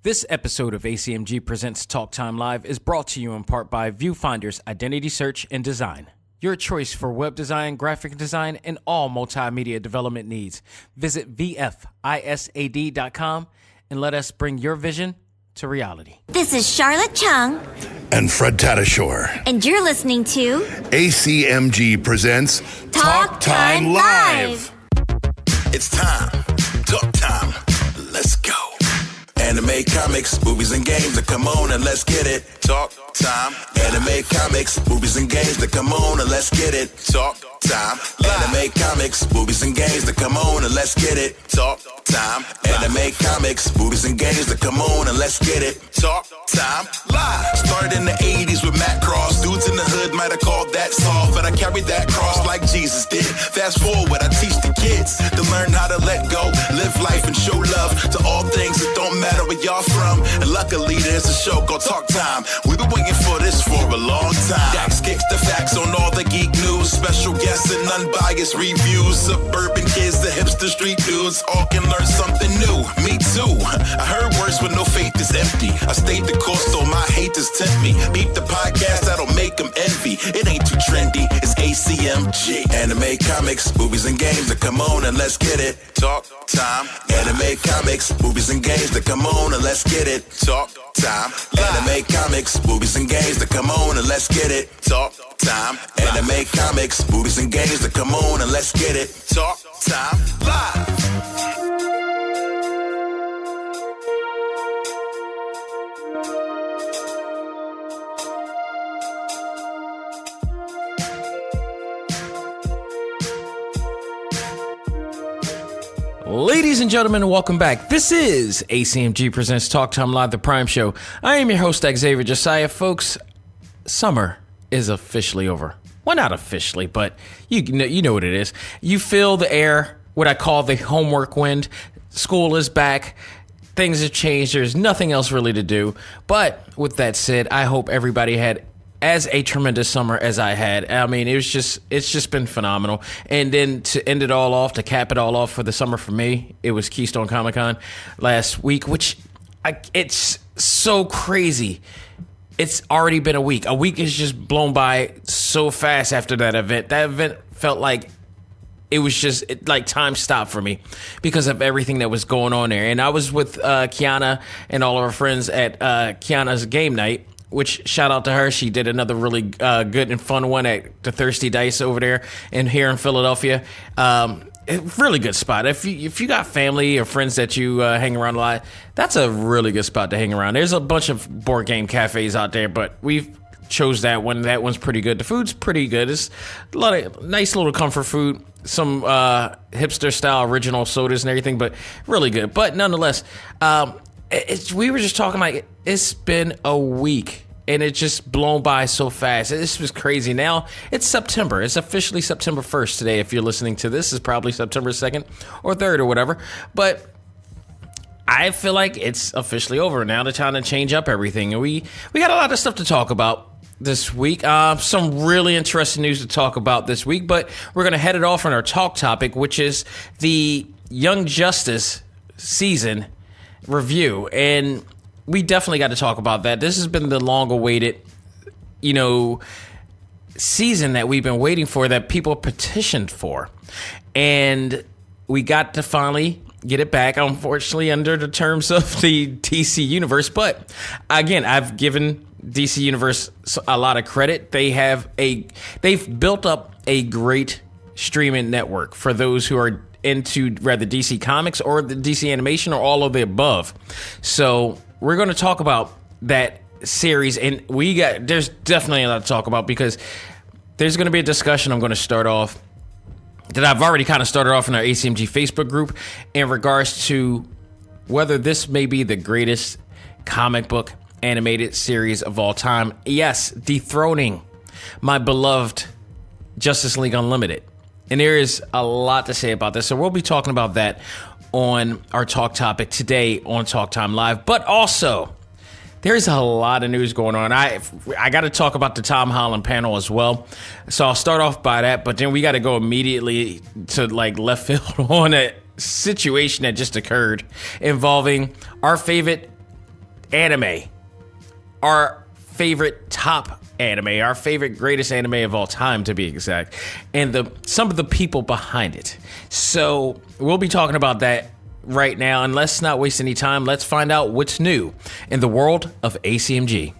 This episode of A.C.M.G. Presents Talk Time Live is brought to you in part by Viewfinder's Identity Search and Design. Your choice for web design, graphic design, and all multimedia development needs. Visit VFISAD.com and let us bring your vision to reality. This is Charlotte Chung. And Fred Tatasciore. And you're listening to A.C.M.G. presents Talk Time Live. It's time. Talk time. Let's go. Anime, comics, movies, and games that come on and let's get it. Talk time. Anime, comics, movies, and games that come on and let's get it. Talk time. Anime, comics, movies, and games that come on and let's get it. Talk time. Anime, comics, movies, and games that come on and let's get it. Talk time live. Started in the 80s with Matt Cross. Dudes in the hood might have called that soft, but I carried that cross like Jesus did. Fast forward, I teach the kids to learn how to let go, live life, and show love to all things that don't matter where y'all from. And luckily, there's a show called Talk Time. We've been waiting for this for a long time. Dax kicks the facts on all the geek news, special guests and unbiased reviews. Suburban kids, the hipster street dudes, all can learn something new. Me too. I heard words when no faith is empty. I stayed the course, so my haters tempt me. Beat the podcast, that'll make them envy. It ain't too trendy, it's A.C.M.G. Anime, comics, movies, and games that come on and let's get it. Talk time. Anime, comics, movies, and games that come on and let's get it. Talk time. Anime, comics, movies, and games that come on and let's get it. Talk time. Anime, comics, movies, and games that come on and let's get it. Talk time live. Ladies and gentlemen, welcome back. This is A.C.M.G. Presents Talk Time Live, the Prime Show. I am your host, Xavier Josiah. Folks, summer is officially over. Well, not officially, but you know what it is. You feel the air, what I call the homework wind. School is back. Things have changed. There's nothing else really to do. But with that said, I hope everybody had as a tremendous summer as I had. I mean, it's just been phenomenal. And then to end it all off, to cap it all off for the summer for me, it was Keystone Comic-Con last week, which it's so crazy. It's already been a week. A week has just blown by so fast after that event. That event felt like it was just like time stopped for me because of everything that was going on there. And I was with Kiana and all of our friends at Kiana's game night, which shout out to her. She did another really good and fun one at the Thirsty Dice over there and here in Philadelphia. Really good spot. If you got family or friends that you hang around a lot, that's a really good spot to hang around. There's a bunch of board game cafes out there, but we've chose that one. That one's pretty good. The food's pretty good. It's a lot of nice little comfort food, some hipster style original sodas and everything, but really good. But nonetheless, we were just talking like it's been a week and it's just blown by so fast. This was crazy. Now it's September. It's officially September 1st today. If you're listening to this, it's probably September 2nd or 3rd or whatever. But I feel like it's officially over. Now the time to change up everything. And we got a lot of stuff to talk about this week. Some really interesting news to talk about this week. But we're going to head it off on our talk topic, which is the Young Justice season review. And we definitely got to talk about that. This has been the long-awaited, season that we've been waiting for, that people petitioned for. And we got to finally get it back, unfortunately, under the terms of the DC Universe. But, again, I've given DC Universe a lot of credit. They've built up a great streaming network for those who are into rather DC Comics or the DC animation or all of the above. So we're going to talk about that series, and there's definitely a lot to talk about because there's going to be a discussion I'm going to start off that I've already kind of started off in our ACMG Facebook group in regards to whether this may be the greatest comic book animated series of all time. Yes, dethroning my beloved Justice League Unlimited. And there is a lot to say about this. So we'll be talking about that on our talk topic today on Talk Time Live. But also, there's a lot of news going on. I got to talk about the Tom Holland panel as well. So I'll start off by that. But then we got to go immediately to left field on a situation that just occurred involving our favorite anime, our favorite top anime, our favorite greatest anime of all time, to be exact, and some of the people behind it. So we'll be talking about that right now, and let's not waste any time. Let's find out what's new in the world of A.C.M.G.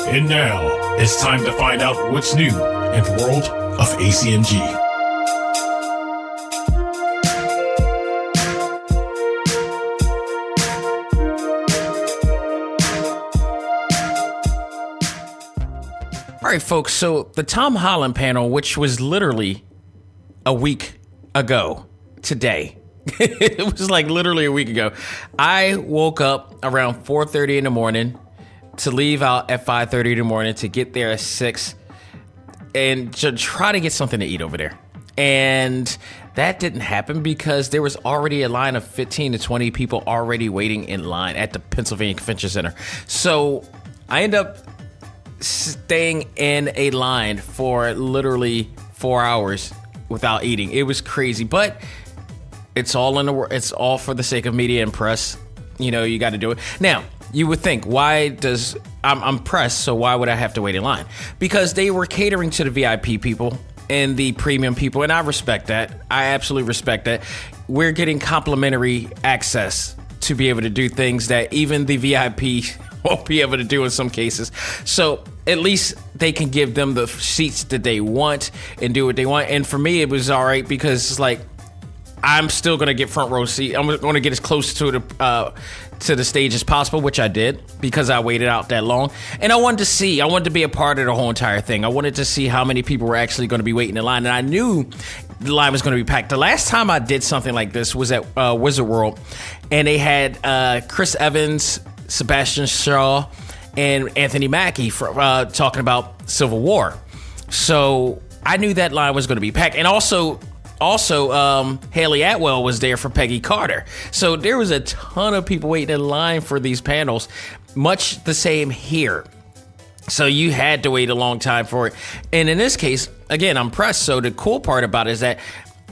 And now, it's time to find out what's new in the world of A.C.M.G. All right, folks, so the Tom Holland panel, which was literally a week ago today, it was like literally a week ago. I woke up around 4:30 in the morning to leave out at 5:30 in the morning to get there at 6 and to try to get something to eat over there. And that didn't happen because there was already a line of 15 to 20 people already waiting in line at the Pennsylvania Convention Center. So I ended up staying in a line for literally 4 hours without eating. It was crazy, but it's all it's all for the sake of media and press. You know, you got to do it. Now, you would think, I'm pressed, so why would I have to wait in line? Because they were catering to the VIP people and the premium people, and I respect that. I absolutely respect that. We're getting complimentary access to be able to do things that even the VIP won't be able to do in some cases. So at least they can give them the seats that they want and do what they want. And for me, it was all right because it's like, I'm still going to get front row seat. I'm going to get as close to the stage as possible, which I did because I waited out that long. And I wanted to be a part of the whole entire thing. I wanted to see how many people were actually going to be waiting in line. And I knew the line was going to be packed. The last time I did something like this was at Wizard World, and they had Chris Evans, Sebastian Shaw, and Anthony Mackie talking about Civil War. So I knew that line was going to be packed. And also, Haley Atwell was there for Peggy Carter. So there was a ton of people waiting in line for these panels, much the same here. So you had to wait a long time for it. And in this case, again, I'm pressed. So the cool part about it is that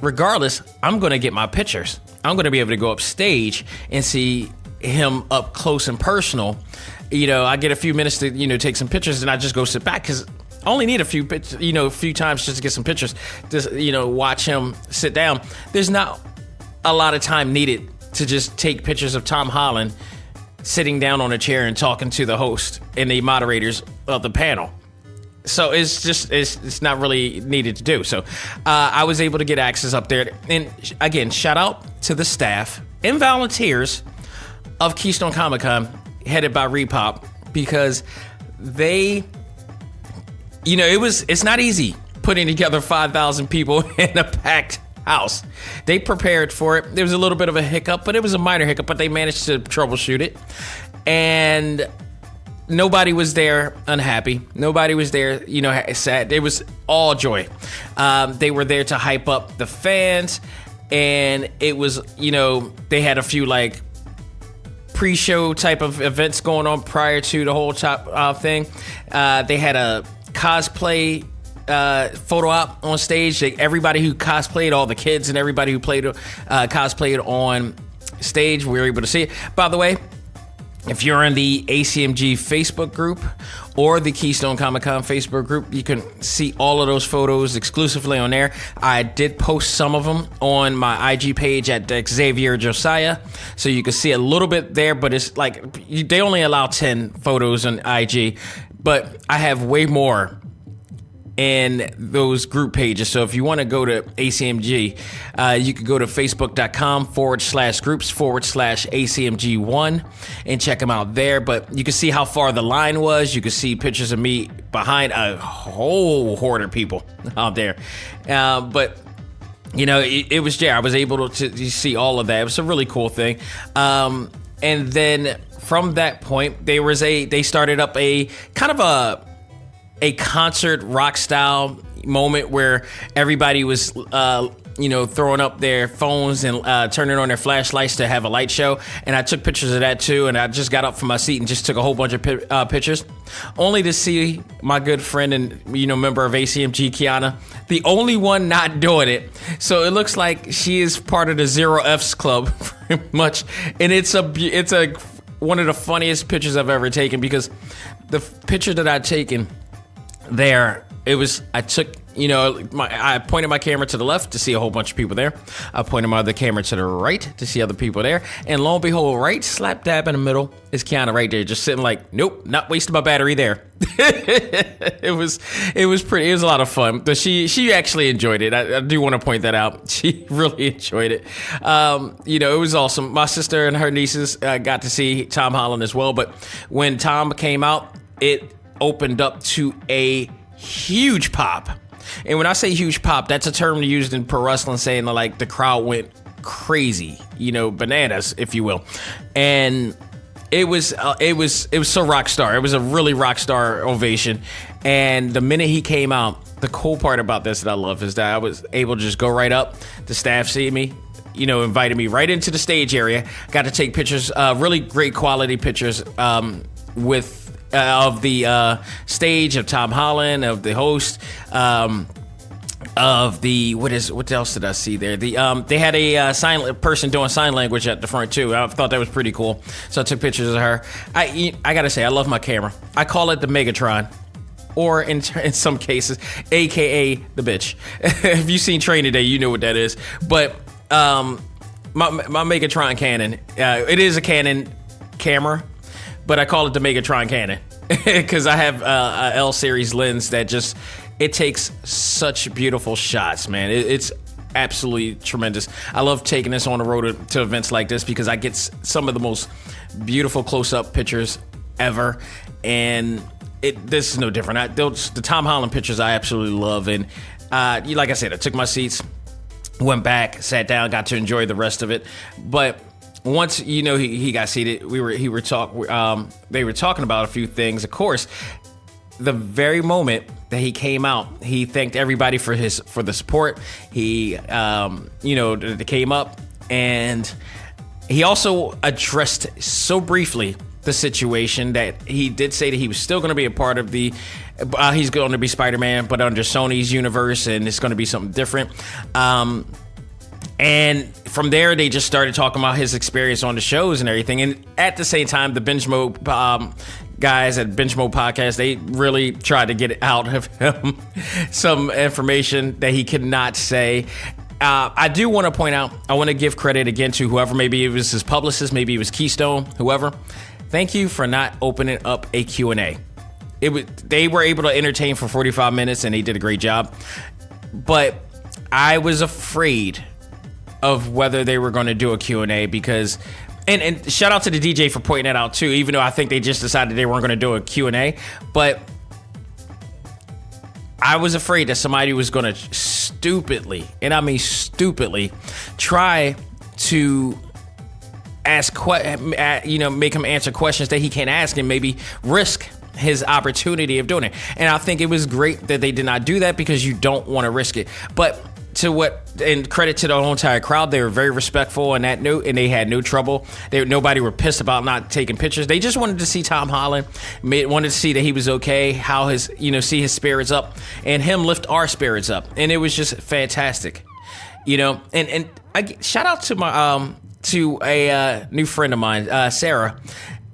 regardless, I'm going to get my pictures. I'm going to be able to go up stage and see him up close and personal. You know, I get a few minutes to, take some pictures, and I just go sit back because I only need a few times just to get some pictures, just, watch him sit down. There's not a lot of time needed to just take pictures of Tom Holland sitting down on a chair and talking to the host and the moderators of the panel. So it's not really needed to do. So I was able to get access up there. And again, shout out to the staff and volunteers of Keystone Comic-Con, headed by Repop, because they... it's not easy putting together 5,000 people in a packed house. They prepared for it. There was a little bit of a hiccup, but it was a minor hiccup, but they managed to troubleshoot it. And nobody was there unhappy. Nobody was there, sad. It was all joy. They were there to hype up the fans. And it was, they had a few pre-show type of events going on prior to the whole top thing. They had a cosplay photo op on stage. Everybody who cosplayed, all the kids and everybody who cosplayed on stage, we were able to see it. By the way, if you're in the A.C.M.G. Facebook group or the Keystone Comic-Con Facebook group, you can see all of those photos exclusively on there. I did post some of them on my IG page at Xavier Josiah, so you can see a little bit there, but it's they only allow 10 photos on IG, but I have way more in those group pages. So if you want to go to ACMG, you could go to facebook.com/groups/ACMG1 and check them out there. But you can see how far the line was. You can see pictures of me behind a whole horde of people out there. But it was there. I was able to see all of that. It was a really cool thing. And then from that point, they started up a kind of a concert rock style moment where everybody was throwing up their phones and turning on their flashlights to have a light show. And I took pictures of that too. And I just got up from my seat and just took a whole bunch of pictures, only to see my good friend and member of A.C.M.G, Kiana, the only one not doing it. So it looks like she is part of the Zero F's club, pretty much. And it's one of the funniest pictures I've ever taken, because the picture that I'd taken there, I pointed my camera to the left to see a whole bunch of people there. I pointed my other camera to the right to see other people there. And lo and behold, right slap dab in the middle is Kiana right there, just sitting like, nope, not wasting my battery there. It was a lot of fun. But she actually enjoyed it. I do want to point that out. She really enjoyed it. It was awesome. My sister and her nieces got to see Tom Holland as well. But when Tom came out, it opened up to a huge pop. And when I say huge pop, that's a term used in pro wrestling, saying like the crowd went crazy, bananas, if you will. And it was so rock star. It was a really rock star ovation. And the minute he came out, the cool part about this that I love is that I was able to just go right up. The staff see me, invited me right into the stage area. Got to take pictures, really great quality pictures with of the stage, of Tom Holland, of the host, of the what else did I see there? They had a person doing sign language at the front too. I thought that was pretty cool, so I took pictures of her. I gotta say, I love my camera. I call it the Megatron, or in some cases, AKA the bitch. If you've seen Training Day, you know what that is. But my Megatron Canon, it is a Canon camera, but I call it the Megatron Canon because I have a L series lens that it takes such beautiful shots, man. It's absolutely tremendous. I love taking this on the road to events like this because I get some of the most beautiful close-up pictures ever, and this is no different. The Tom Holland pictures I absolutely love, and like I said, I took my seats, went back, sat down, got to enjoy the rest of it, but once he got seated, they were talking about a few things. Of course, the very moment that he came out, he thanked everybody for the support. He came up, and he also addressed so briefly the situation that he did say that he was still going to be a part of he's going to be Spider-Man, but under Sony's universe, and it's going to be something different. And from there, they just started talking about his experience on the shows and everything. And at the same time, the Binge Mode guys at Binge Mode Podcast, they really tried to get out of him some information that he could not say. I do want to point out, I want to give credit again to whoever, maybe it was his publicist, maybe it was Keystone, whoever. Thank you for not opening up a Q&A. They were able to entertain for 45 minutes, and they did a great job. But I was afraid of whether they were going to do a Q&A because, and shout out to the DJ for pointing that out too, even though I think they just decided they weren't going to do a Q&A, but I was afraid that somebody was going to stupidly, and I mean stupidly, try to make him answer questions that he can't ask and maybe risk his opportunity of doing it. And I think it was great that they did not do that because you don't want to risk it. But and credit to the whole entire crowd, they were very respectful on that note, and they had no trouble. Nobody were pissed about not taking pictures. They just wanted to see Tom Holland, wanted to see that he was okay, how see his spirits up, and him lift our spirits up, and it was just fantastic, And I shout out to my to a new friend of mine, Sarah,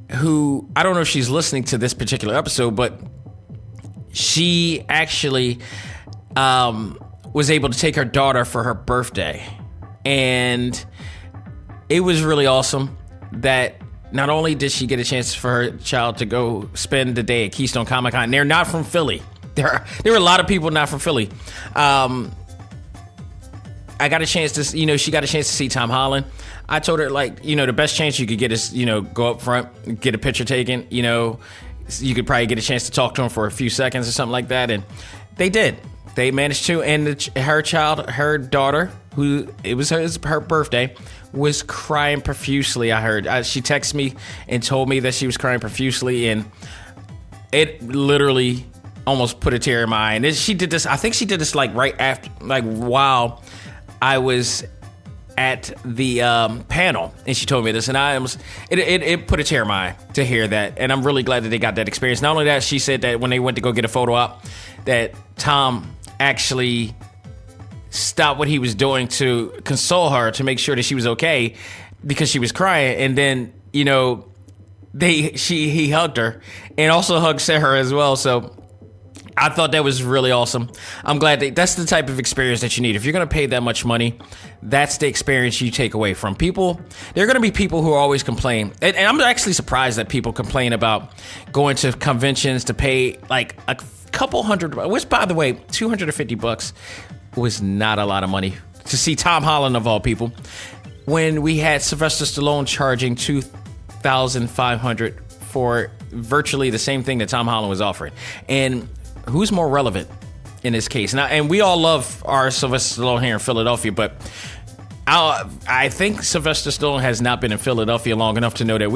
who I don't know if she's listening to this particular episode, but she actually was able to take her daughter for her birthday. And it was really awesome that not only did she get a chance for her child to go spend the day at Keystone Comic-Con, they're not from Philly. There were a lot of people not from Philly. I got a chance to, she got a chance to see Tom Holland. I told her, the best chance you could get is, go up front, get a picture taken. You could probably get a chance to talk to him for a few seconds or something like that. And they did. They managed to, and her daughter, who it was her birthday, was crying profusely. I heard she texted me and told me that she was crying profusely, and it literally almost put a tear in my eye. And she did this. I think she did this right after, while I was at the panel, and she told me this, and it put a tear in my eye to hear that, and I'm really glad that they got that experience. Not only that, she said that when they went to go get a photo op, that Tom actually stopped what he was doing to console her, to make sure that she was okay, because she was crying, and then, you know, he hugged her, and also hugged Sarah as well, so I thought that was really awesome. I'm glad that's the type of experience that you need. If you're going to pay that much money, that's the experience you take away from people. There are going to be people who always complain. And I'm actually surprised that people complain about going to conventions to pay like a couple hundred, which, by the way, $250 was not a lot of money to see Tom Holland, of all people, when we had Sylvester Stallone charging $2,500 for virtually the same thing that Tom Holland was offering. And who's more relevant in this case? And we all love our Sylvester Stallone here in Philadelphia, but I think Sylvester Stallone has not been in Philadelphia long enough to know that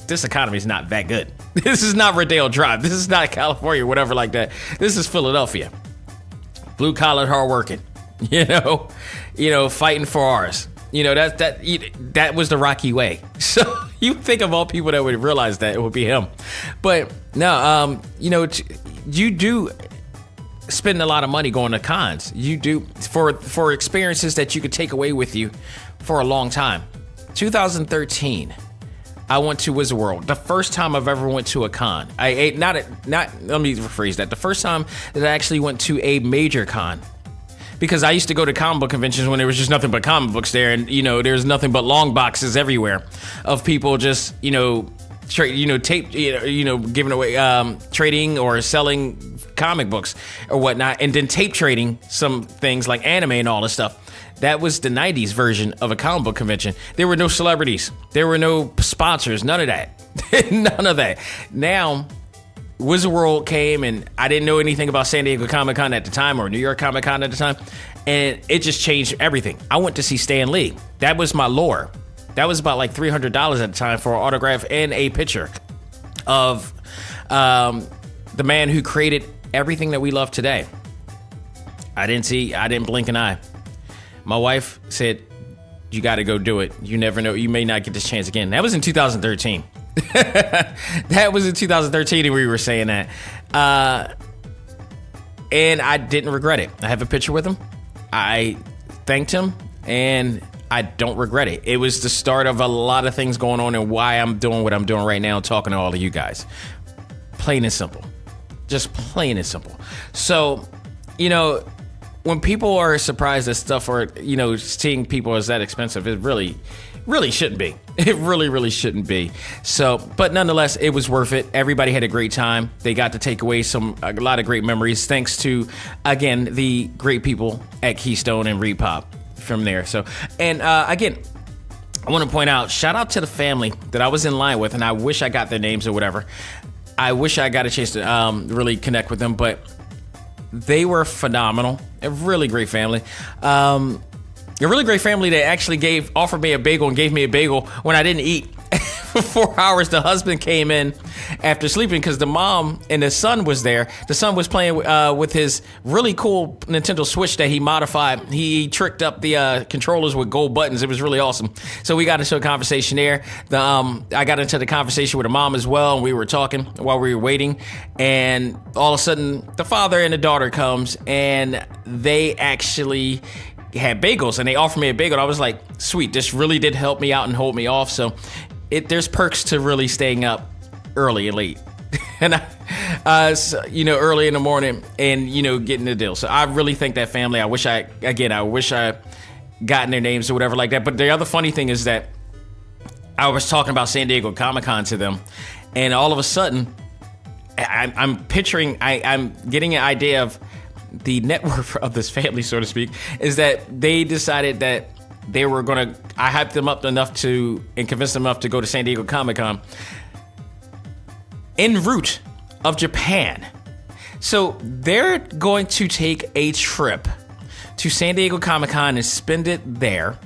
this economy is not that good. This is not Rodeo Drive. This is not California or whatever like that. This is Philadelphia. Blue collar, hard working. You know, fighting for ours. You know, that was the Rocky way. So you think of all people that would realize that, it would be him. But no, you do spend a lot of money going to cons. You do for experiences that you could take away with you for a long time. 2013, I went to Wizard World. The first time I've ever went to a con. Let me rephrase that. The first time that I actually went to a major con. Because I used to go to comic book conventions when there was just nothing but comic books there, and there's nothing but long boxes everywhere of people just tape, giving away, trading or selling comic books or whatnot, and then tape trading some things like anime and all this stuff. That was the 90s version of a comic book convention. There were no celebrities, there were no sponsors, none of that, none of that. Now, Wizard World came, and I didn't know anything about San Diego Comic-Con at the time or New York Comic-Con at the time, and it just changed everything. I went to see Stan Lee. That was my lure. That was about like $300 at the time for an autograph and a picture of the man who created everything that we love today. I didn't blink an eye. My wife said, "You got to go do it. You never know. You may not get this chance again." That was in 2013. That was in 2013, and we were saying that. And I didn't regret it. I have a picture with him. I thanked him, and I don't regret it. It was the start of a lot of things going on and why I'm doing what I'm doing right now, talking to all of you guys. Plain and simple. Just plain and simple. So, when people are surprised at stuff or, seeing people as that expensive, it really shouldn't be. It really shouldn't be. So, but nonetheless, it was worth it. Everybody had a great time. They got to take away a lot of great memories, thanks to, again, the great people at Keystone and Repop from there. So, and again, I want to point out, shout out to the family that I was in line with, and I wish I got their names or whatever. I wish I got a chance to really connect with them, but they were phenomenal. A really great family. A really great family that actually offered me a bagel and gave me a bagel when I didn't eat. For 4 hours, the husband came in after sleeping because the mom and the son was there. The son was playing with his really cool Nintendo Switch that he modified. He tricked up the controllers with gold buttons. It was really awesome. So we got into a conversation there. I got into the conversation with the mom as well, and we were talking while we were waiting. And all of a sudden, the father and the daughter comes, and they actually had bagels, and they offered me a bagel. I was like, sweet, this really did help me out and hold me off. So there's perks to really staying up early and late. And early in the morning and, getting the deal. So I really thank that family. I wish I gotten their names or whatever like that. But the other funny thing is that I was talking about San Diego Comic-Con to them, and all of a sudden I'm getting an idea of the net worth of this family, so to speak, is that they decided that they were I hyped them up enough and convinced them enough to go to San Diego Comic-Con en route of Japan. So they're going to take a trip to San Diego Comic-Con and spend it there.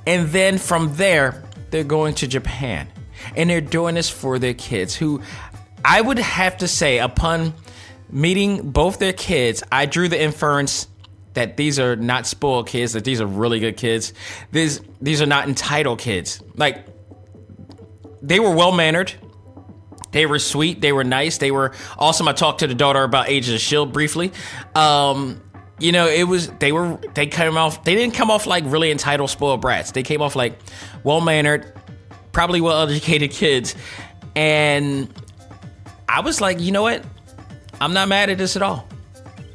And then from there, they're going to Japan. And they're doing this for their kids, who I would have to say, upon meeting both their kids, I drew the inference that these are not spoiled kids, that these are really good kids. These are not entitled kids. Like, they were well-mannered. They were sweet. They were nice. They were awesome. I talked to the daughter about Agents of S.H.I.E.L.D. briefly. You know, they didn't come off like really entitled, spoiled brats. They came off like well-mannered, probably well-educated kids. And I was like, you know what? I'm not mad at this at all.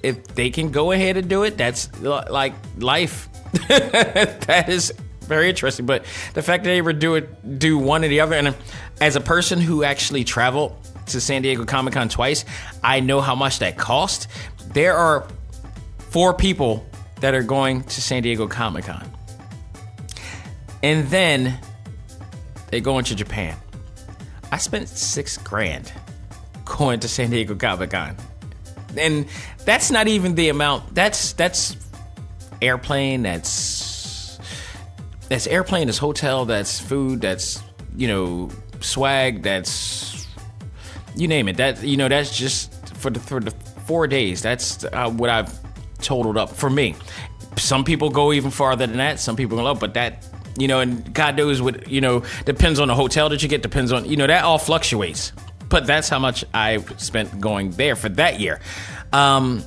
If they can go ahead and do it, that's like life. That is very interesting. But the fact that they would do one or the other, and as a person who actually traveled to San Diego Comic-Con twice, I know how much that cost. There are 4 people that are going to San Diego Comic-Con. And then they go into Japan. I spent $6,000 going to San Diego Comic-Con. And that's not even the amount. That's airplane, that's airplane, that's hotel, that's food, that's, you know, swag, that's, you name it. That, you know, that's just for the 4 days. That's what I've totaled up for me. Some people go even farther than that. Some people go, but that, you know, and God knows what, you know, depends on the hotel that you get, depends on, you know, that all fluctuates. But that's how much I spent going there for that year. And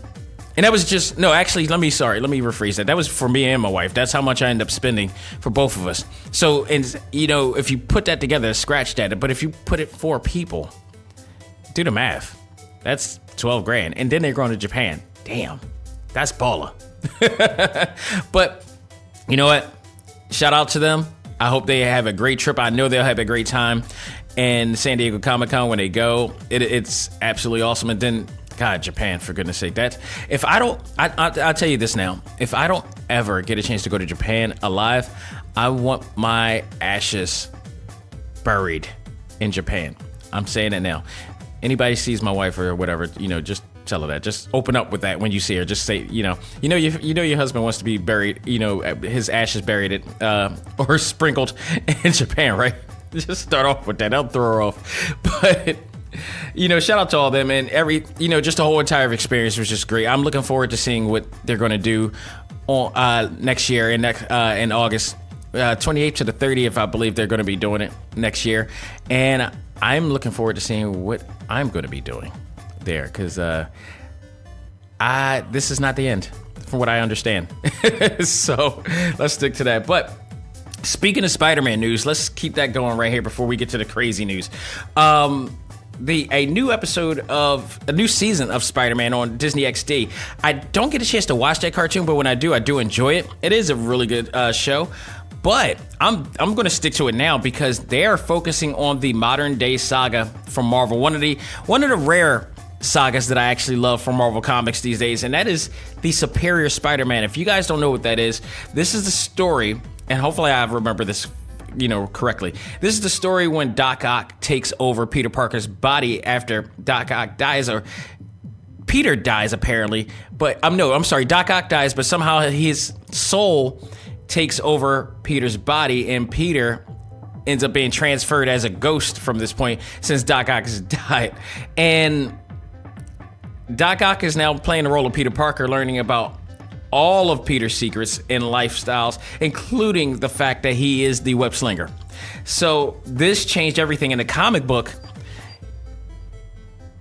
that was just, no, actually, let me rephrase that. That was for me and my wife. That's how much I ended up spending for both of us. So, and, you know, if you put that together, scratch that. But if you put it 4 people, do the math. That's $12,000. And then they're going to Japan. Damn, that's baller. But you know what? Shout out to them. I hope they have a great trip. I know they'll have a great time in San Diego Comic-Con when they go. It's absolutely awesome. And then, God, Japan, for goodness sake. That, if I don't, I'll tell you this now. If I don't ever get a chance to go to Japan alive, I want my ashes buried in Japan. I'm saying it now. Anybody sees my wife or whatever, you know, just tell her that. Just open up with that when you see her. Just say, you know your husband wants to be buried, you know, his ashes buried or sprinkled in Japan, right? Just start off with that. That'll throw her off. But, you know, shout out to all them, and just the whole entire experience was just great. I'm looking forward to seeing what they're going to do on next year in August 28th to the 30th. I believe they're going to be doing it next year, and I'm looking forward to seeing what I'm going to be doing there, because this is not the end, from what I understand. So let's stick to that. But speaking of Spider-Man news, let's keep that going right here before we get to the crazy news. A new season of Spider-Man on Disney XD. I don't get a chance to watch that cartoon, but when I do enjoy it. It is a really good show. But I'm going to stick to it now because they're focusing on the modern day saga from Marvel. One of the rare sagas that I actually love from Marvel Comics these days, and that is the Superior Spider-Man. If you guys don't know what that is, this is the story, and hopefully I remember this, you know, correctly. This is the story when Doc Ock takes over Peter Parker's body after Doc Ock dies, or Peter dies apparently. But Doc Ock dies, but somehow his soul takes over Peter's body, and Peter ends up being transferred as a ghost from this point since Doc Ock has died. And Doc Ock is now playing the role of Peter Parker, learning about all of Peter's secrets and lifestyles, including the fact that he is the web slinger. So this changed everything. In the comic book,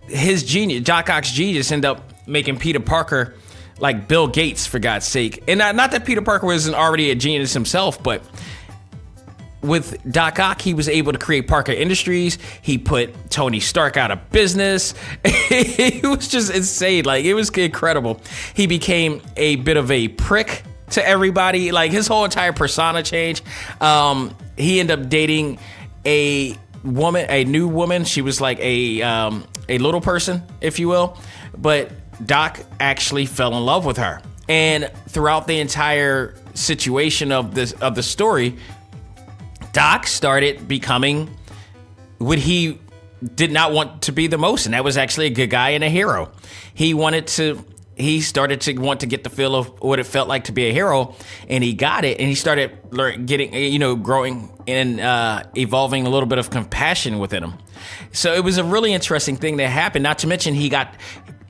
his genius, Doc Ock's genius, ended up making Peter Parker like Bill Gates, for God's sake. And not that Peter Parker wasn't already a genius himself, but with Doc Ock, he was able to create Parker Industries. He put Tony Stark out of business. It was just insane. Like, it was incredible. He became a bit of a prick to everybody. Like, his whole entire persona changed. He ended up dating a new woman. She was like a little person, if you will. But Doc actually fell in love with her. And throughout the entire situation of the story, Doc started becoming what he did not want to be the most, and that was actually a good guy and a hero. He started to want to get the feel of what it felt like to be a hero, and he got it, and he started growing and evolving a little bit of compassion within him. So it was a really interesting thing that happened, not to mention he got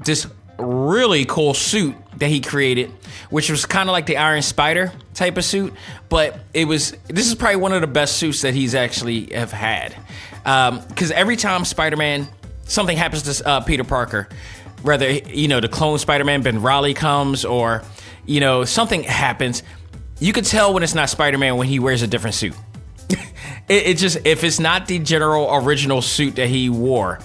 this really cool suit that he created, which was kind of like the Iron Spider type of suit, but this is probably one of the best suits that he's actually have had. Because every time Spider-Man, something happens to Peter Parker, whether, the clone Spider-Man, Ben Reilly comes, or, something happens, you can tell when it's not Spider-Man when he wears a different suit. It just, if it's not the general original suit that he wore,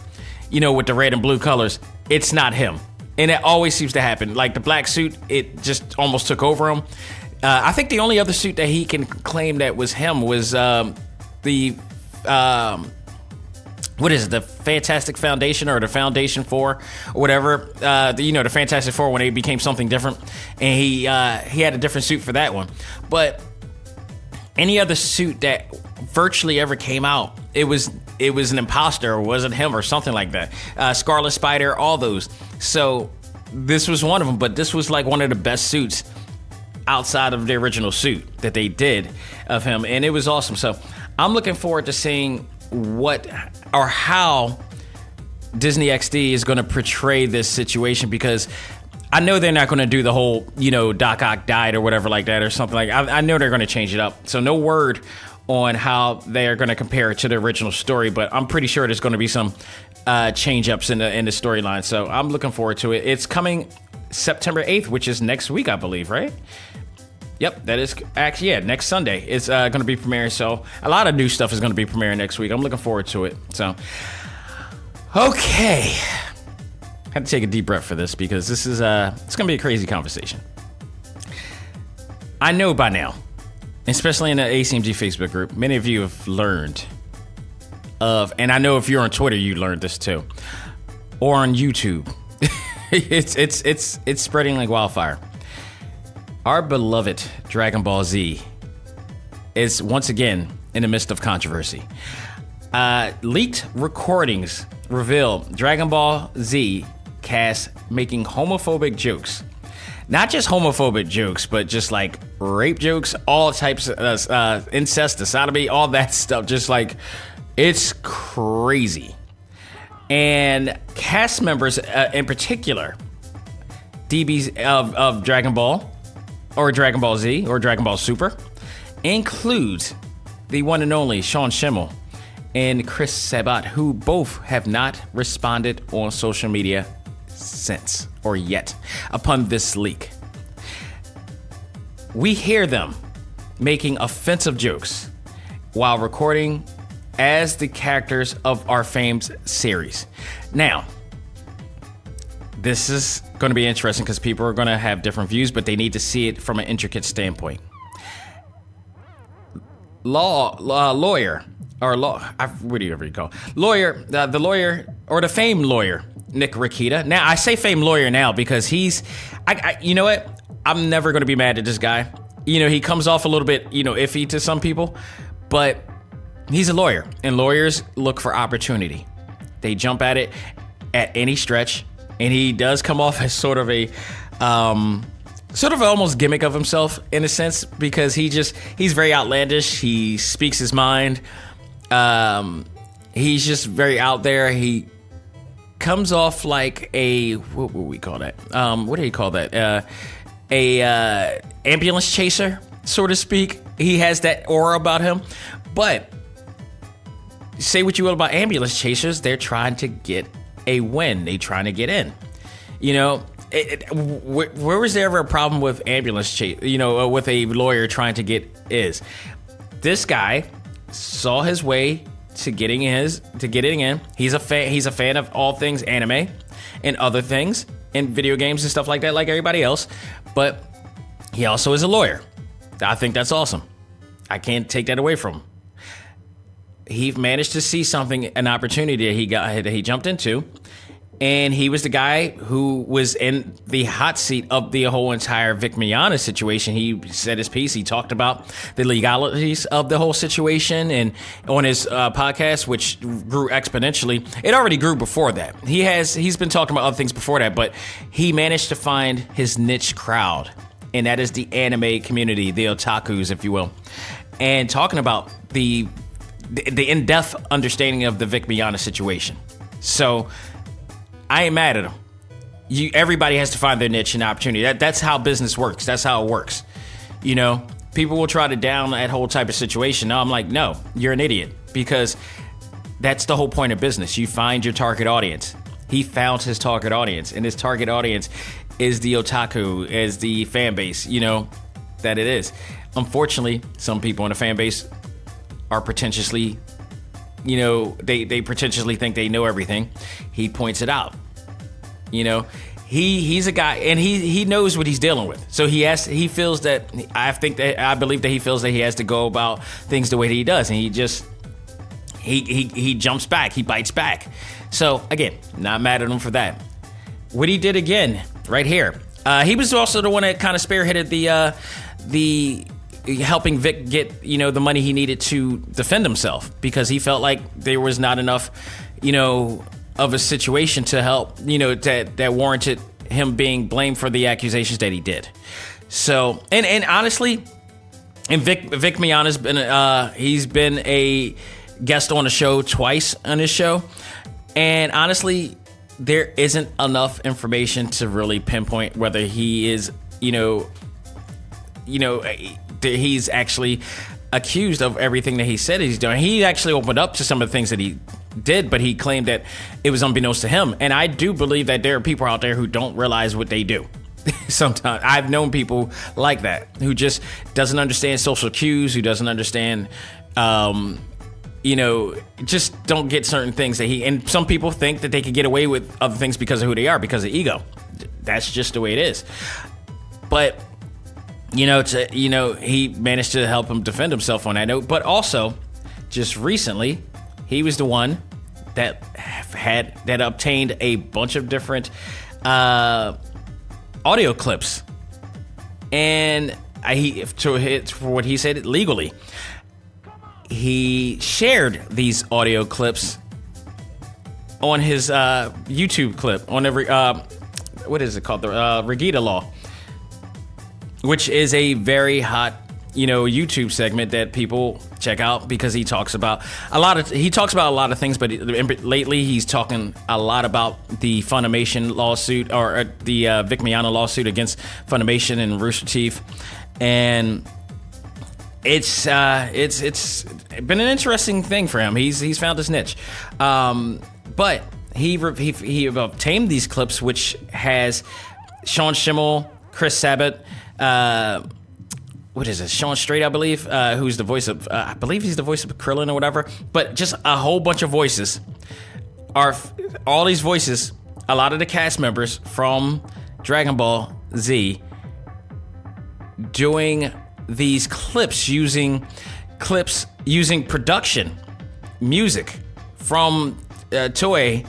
with the red and blue colors, it's not him. And it always seems to happen. Like the black suit, it just almost took over him. I think the only other suit that he can claim that was him was the Fantastic Foundation, or the Foundation 4, or whatever. The Fantastic Four, when they became something different, and he had a different suit for that one. But any other suit that virtually ever came out, it was an imposter, or wasn't him, or something like that. Scarlet Spider, all those. So this was one of them, but this was like one of the best suits outside of the original suit that they did of him, and it was awesome. So I'm looking forward to seeing what or how Disney XD is going to portray this situation, because I know they're not going to do the whole, Doc Ock died or whatever like that, or something like that. I know they're going to change it up. So no word on how they're going to compare it to the original story, but I'm pretty sure there's going to be some change-ups in the storyline. So I'm looking forward to it. It's coming September 8th, which is next week, I believe, right? Yep, that is actually, next Sunday. It's going to be premiering, so a lot of new stuff is going to be premiering next week. I'm looking forward to it. So, okay. I had to take a deep breath for this, because this is it's going to be a crazy conversation. I know by now, especially in the A.C.M.G Facebook group, many of you have learned of, and I know if you're on Twitter, you learned this too, or on YouTube. It's spreading like wildfire. Our beloved Dragon Ball Z is once again in the midst of controversy. Leaked recordings reveal Dragon Ball Z cast making homophobic jokes. Not just homophobic jokes, but just like rape jokes, all types of incest, sodomy, all that stuff. Just like, it's crazy. And cast members in particular, DBs of Dragon Ball, or Dragon Ball Z, or Dragon Ball Super, includes the one and only Sean Schemmel and Chris Sabat, who both have not responded on social media since, or yet, upon this leak. We hear them making offensive jokes while recording as the characters of our famed series. Now, this is going to be interesting, because people are going to have different views, but they need to see it from an intricate standpoint. Lawyer, what do you ever call lawyer? The lawyer, or the famed lawyer, Nick Rikita. Now, I say famed lawyer now because he's, you know what? I'm never going to be mad at this guy. He comes off a little bit, iffy to some people, but he's a lawyer, and lawyers look for opportunity. They jump at it at any stretch. And he does come off as sort of almost gimmick of himself, in a sense, because he's very outlandish. He speaks his mind. He's just very out there. He comes off like what would we call that? What do you call that? A ambulance chaser, so to speak. He has that aura about him. But say what you will about ambulance chasers, they're trying to get a win. They trying to get in. Where was there ever a problem with ambulance chase? With a lawyer trying to get is. This guy saw his way to getting in. He's a fan of all things anime and other things and video games and stuff like that, like everybody else. But he also is a lawyer. I think that's awesome. I can't take that away from him. He managed to see something, an opportunity that he jumped into, and he was the guy who was in the hot seat of the whole entire Vic Mignogna situation. He said his piece. He talked about the legalities of the whole situation, and on his podcast, which grew exponentially. It already grew before that. He's been talking about other things before that, but he managed to find his niche crowd, and that is the anime community, the otakus, if you will, and talking about the in-depth understanding of the Vic Mignogna situation. So I ain't mad at him. everybody has to find their niche and opportunity. That's how business works. That's how it works. You know, people will try to down that whole type of situation. No, I'm like, no, you're an idiot, because that's the whole point of business. You find your target audience. He found his target audience, and his target audience is the otaku, is the fan base, you know, that it is. Unfortunately, some people in the fan base are pretentiously, you know, they pretentiously think they know everything. He points it out. You know, he's a guy, and he knows what he's dealing with. So I believe that he feels that he has to go about things the way that he does, and he jumps back, he bites back. So again, not mad at him for that. What he did again, right here, he was also the one that kind of spearheaded the helping Vic get, you know, the money he needed to defend himself, because he felt like there was not enough, you know, of a situation to help, you know, that warranted him being blamed for the accusations that he did. So, and honestly, and Vic Mignogna's been he's been a guest on the show twice on this show, and honestly, there isn't enough information to really pinpoint whether he is, you know, he's actually accused of everything that he said he's doing. He actually opened up to some of the things that he did, but he claimed that it was unbeknownst to him. And I do believe that there are people out there who don't realize what they do. Sometimes I've known people like that, who just doesn't understand social cues, who doesn't understand, you know, just don't get certain things that and some people think that they can get away with other things because of who they are, because of ego. That's just the way it is. But he managed to help him defend himself on that note. But also, just recently, he was the one that obtained a bunch of different audio clips, and for what he said, legally, he shared these audio clips on his YouTube clip on every what is it called, the Regida Law, which is a very hot, you know, YouTube segment that people check out, because he talks about a lot of things, but lately he's talking a lot about the Funimation lawsuit, or the Vic Mignogna lawsuit against Funimation and Rooster Teeth, and it's been an interesting thing for him. He's found his niche, but he obtained these clips, which has Sean Schimmel, Chris Sabat, what is it? Sean Strait, I believe, who's the voice of, I believe he's the voice of Krillin or whatever, but just a whole bunch of voices. All these voices, a lot of the cast members from Dragon Ball Z, doing these clips using production music from Toei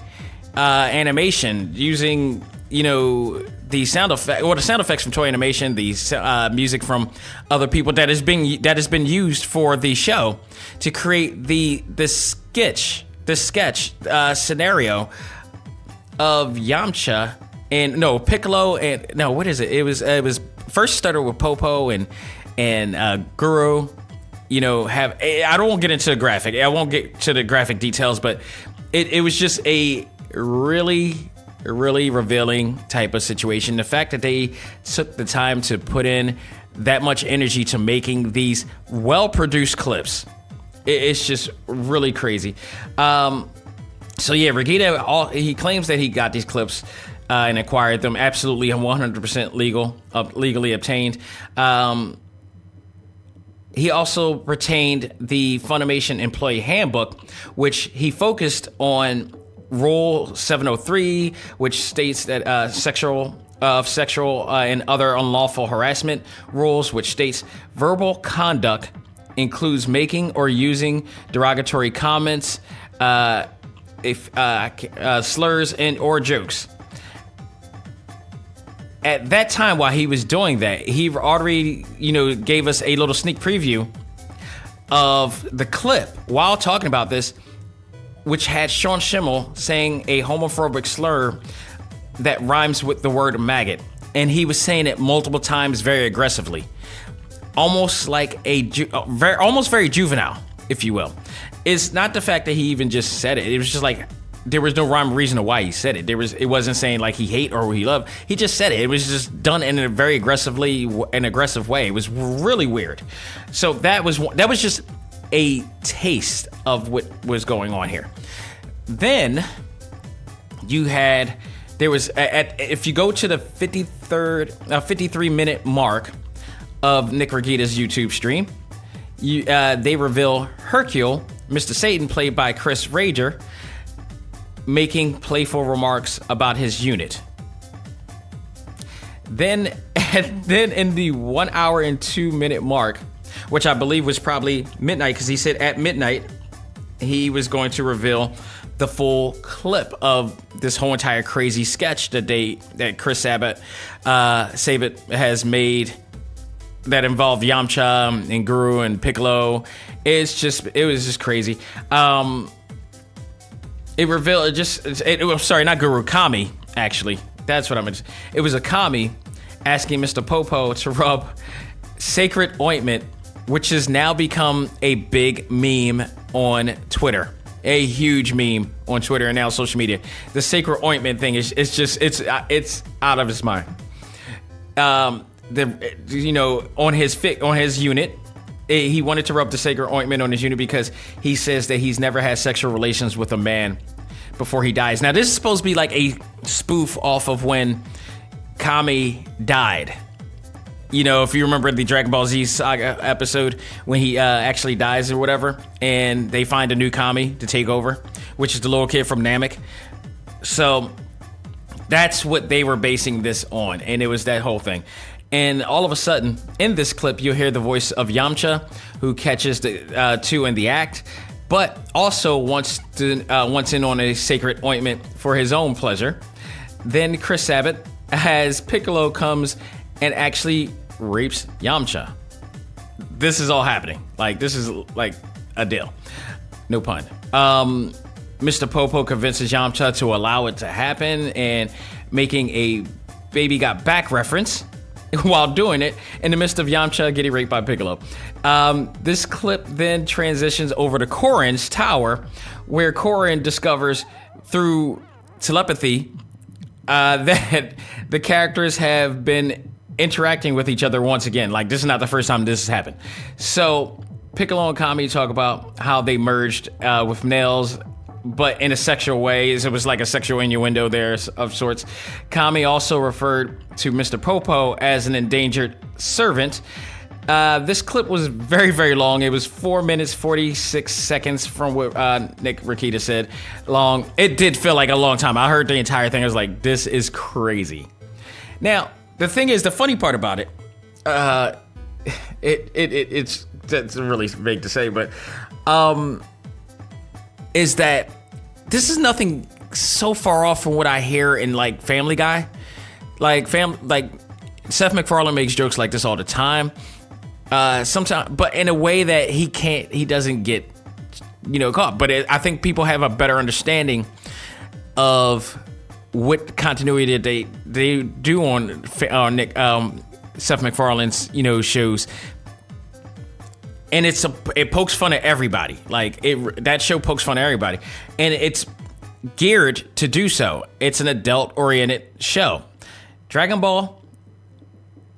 Animation, using, you know, the sound effects from Toei Animation, the music from other people that has been used for the show to create the sketch scenario of Yamcha and Piccolo and what is it? It was first started with Popo and Guru. You know, I don't want to get into the graphic. I won't get to the graphic details, but it was just a really revealing type of situation. The fact that they took the time to put in that much energy to making these well-produced clips, it's just really crazy. So yeah, Regida, he claims that he got these clips and acquired them absolutely 100% legally obtained. He also retained the Funimation Employee Handbook, which he focused on Rule 703, which states that sexual and other unlawful harassment rules, which states verbal conduct includes making or using derogatory comments, slurs, and or jokes. At that time, while he was doing that, he already, gave us a little sneak preview of the clip while talking about this, which had Sean Schimmel saying a homophobic slur that rhymes with the word maggot. And he was saying it multiple times very aggressively. Almost like almost very juvenile, if you will. It's not the fact that he even just said it. It was just like there was no rhyme or reason to why he said it. It wasn't saying like he hate or he loved. He just said it. It was just done in a very aggressive way. It was really weird. So that was just a taste of what was going on here. Then if you go to the 53-minute mark of Nick Rekieta's YouTube stream, they reveal Hercule, Mr. Satan, played by Chris Rager, making playful remarks about his unit. Then in the 1 hour and 2 minute mark, which I believe was probably midnight, because he said at midnight he was going to reveal the full clip of this whole entire crazy sketch that Chris Sabat has made that involved Yamcha and Guru and Piccolo. It was just crazy. It revealed not Guru, Kami, actually. That's what I meant. It was a Kami asking Mr. Popo to rub sacred ointment, which has now become a big meme on Twitter. A huge meme on Twitter and now social media. The sacred ointment thing is it's out of his mind. On his unit, he wanted to rub the sacred ointment on his unit because he says that he's never had sexual relations with a man before he dies. Now, this is supposed to be like a spoof off of when Kami died. You know, if you remember the Dragon Ball Z saga episode when he actually dies or whatever, and they find a new Kami to take over, which is the little kid from Namek. So that's what they were basing this on, and it was that whole thing. And all of a sudden, in this clip, you'll hear the voice of Yamcha, who catches the two in the act, but also wants in on a sacred ointment for his own pleasure. Then Chris Sabat, as Piccolo comes and actually rapes Yamcha. This is all happening. Like, this is like a deal. No pun. Mr. Popo convinces Yamcha to allow it to happen and making a Baby Got Back reference while doing it in the midst of Yamcha getting raped by Piccolo. This clip then transitions over to Korin's tower, where Korin discovers through telepathy that the characters have been interacting with each other once again. Like, this is not the first time this has happened. So Piccolo and Kami talk about how they merged with Nails, but in a sexual way. It was like a sexual innuendo there of sorts. Kami also referred to Mr. Popo as an endangered servant. This clip was very, very long. It was 4 minutes, 46 seconds from what Nick Rekieta said long. It did feel like a long time. I heard the entire thing. I was like, this is crazy. Now, the thing is, the funny part about it, it's really vague to say, but is that this is nothing so far off from what I hear in like Family Guy. Like Seth MacFarlane makes jokes like this all the time. Sometimes, but in a way that he doesn't get, caught. But I think people have a better understanding of what continuity they do on Seth MacFarlane's shows, and it pokes fun at everybody. Like that show pokes fun at everybody, and it's geared to do so. It's an adult-oriented show. Dragon Ball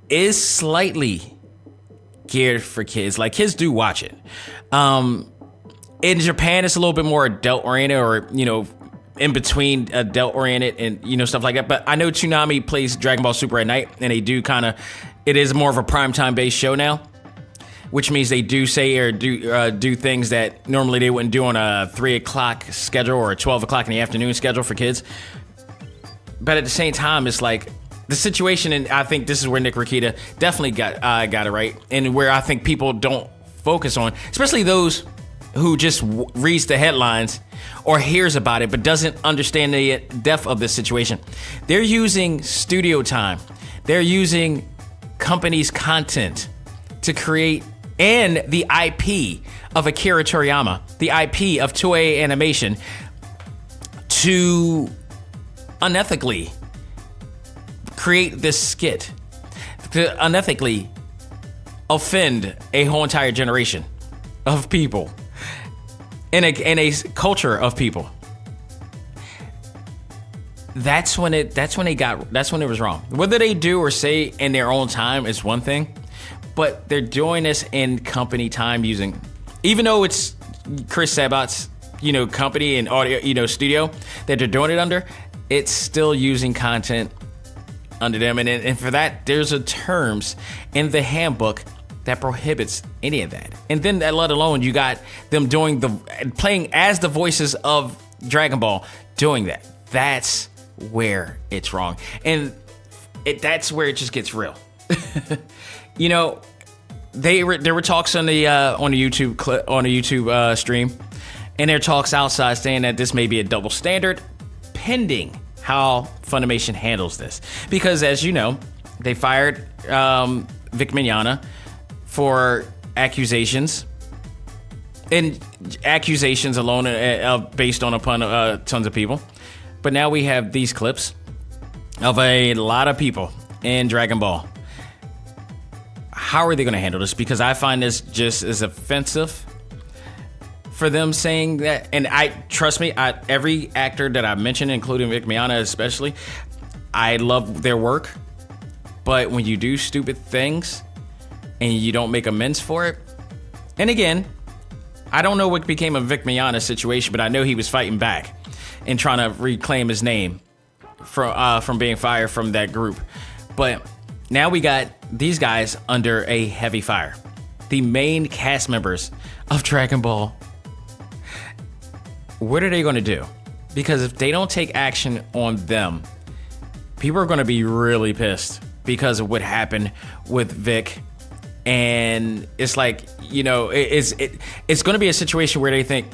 is slightly geared for kids. Like, kids do watch it. In Japan, it's a little bit more adult-oriented, or in between adult-oriented and stuff like that. But I know Toonami plays Dragon Ball Super at night, and they do it is more of a primetime based show now, which means they do say or do things that normally they wouldn't do on a 3 o'clock schedule or a 12 o'clock in the afternoon schedule for kids. But at the same time, it's like the situation, and I think this is where Nick Rekieta definitely got it right, and where I think people don't focus on, especially those who just reads the headlines or hears about it but doesn't understand the depth of this situation. They're using studio time. They're using companies' content to create, and the IP of Akira Toriyama, the IP of Toei Animation, to unethically create this skit, to unethically offend a whole entire generation of people in a culture of people. that's when it was wrong. Whether they do or say in their own time is one thing, but they're doing this in company time using, even though it's Chris Sabat's, company and audio, studio that they're doing it under, it's still using content under them. And for that, there's a terms in the handbook that prohibits any of that. And then let alone you got them playing as the voices of Dragon Ball doing that. That's where it's wrong. And that's where it just gets real. There were talks on the YouTube stream, and there are talks outside saying that this may be a double standard, pending how Funimation handles this. Because as you know, they fired Vic Mignogna for accusations alone based upon tons of people. But now we have these clips of a lot of people in Dragon Ball. How are they going to handle this? Because I find this just as offensive for them saying that. And trust me, every actor that I mentioned, including Vic Mignogna especially, I love their work. But when you do stupid things and you don't make amends for it, and again, I don't know what became of Vic Mignogna's situation, but I know he was fighting back and trying to reclaim his name from being fired from that group. But now we got these guys under a heavy fire. The main cast members of Dragon Ball. What are they going to do? Because if they don't take action on them, people are going to be really pissed because of what happened with Vic. And it's like, it's going to be a situation where they think,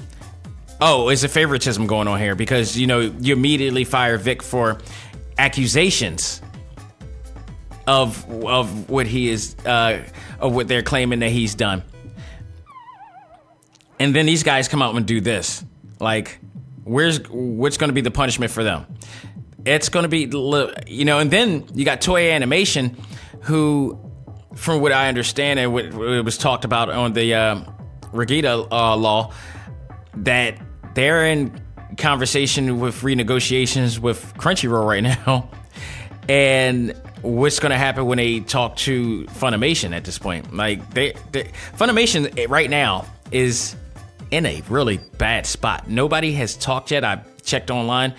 oh, is a favoritism going on here? Because, you immediately fire Vic for accusations of what he is, of what they're claiming that he's done. And then these guys come out and do this. Like, what's going to be the punishment for them? It's going to be, and then you got Toei Animation, who, from what I understand and what it was talked about on the Regita law, that they're in conversation with renegotiations with Crunchyroll right now. And what's going to happen when they talk to Funimation at this point? Like, Funimation right now is in a really bad spot. Nobody has talked yet. I checked online.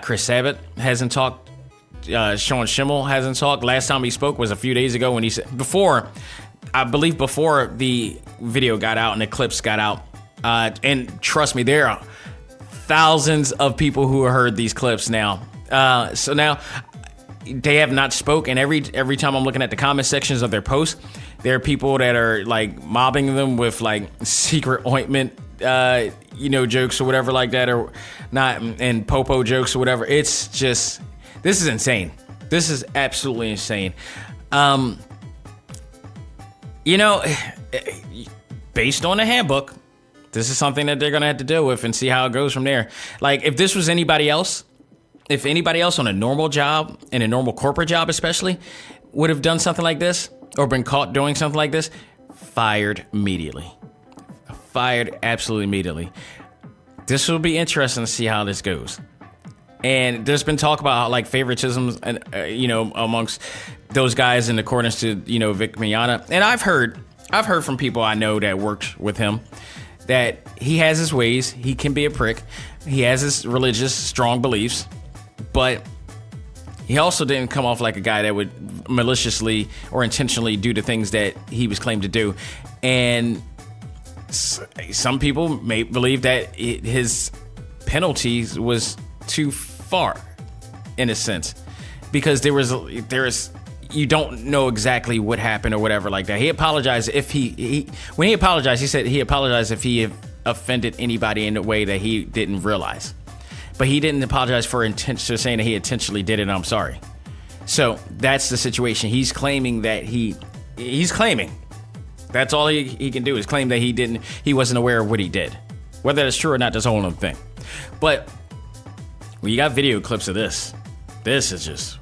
Chris Sabat hasn't talked. Sean Schimmel hasn't talked. Last time he spoke was a few days ago when he said, before the video got out and the clips got out. And trust me, there are thousands of people who have heard these clips now. So now they have not spoken. Every time I'm looking at the comment sections of their posts, there are people that are like mobbing them with like secret ointment, jokes or whatever like that, or not, and popo jokes or whatever. It's just, this is insane. This is absolutely insane. Based on the handbook, this is something that they're going to have to deal with and see how it goes from there. Like, if this was anybody else, if anybody else on a normal job, in a normal corporate job especially, would have done something like this or been caught doing something like this, fired immediately. Fired absolutely immediately. This will be interesting to see how this goes. And there's been talk about how, like, favoritisms and amongst those guys in accordance to Vic Mignogna. And I've heard from people I know that worked with him that he has his ways. He can be a prick. He has his religious strong beliefs, but he also didn't come off like a guy that would maliciously or intentionally do the things that he was claimed to do. And some people may believe that his penalties was too far, in a sense, because there is you don't know exactly what happened or whatever like that. He apologized when he apologized, he said he apologized if he offended anybody in a way that he didn't realize. But he didn't apologize for saying that he intentionally did it, and I'm sorry. So that's the situation. He's claiming that he's claiming. That's all he can do is claim that he wasn't aware of what he did. Whether that's true or not, that's a whole other thing. But when you got video clips of this is just,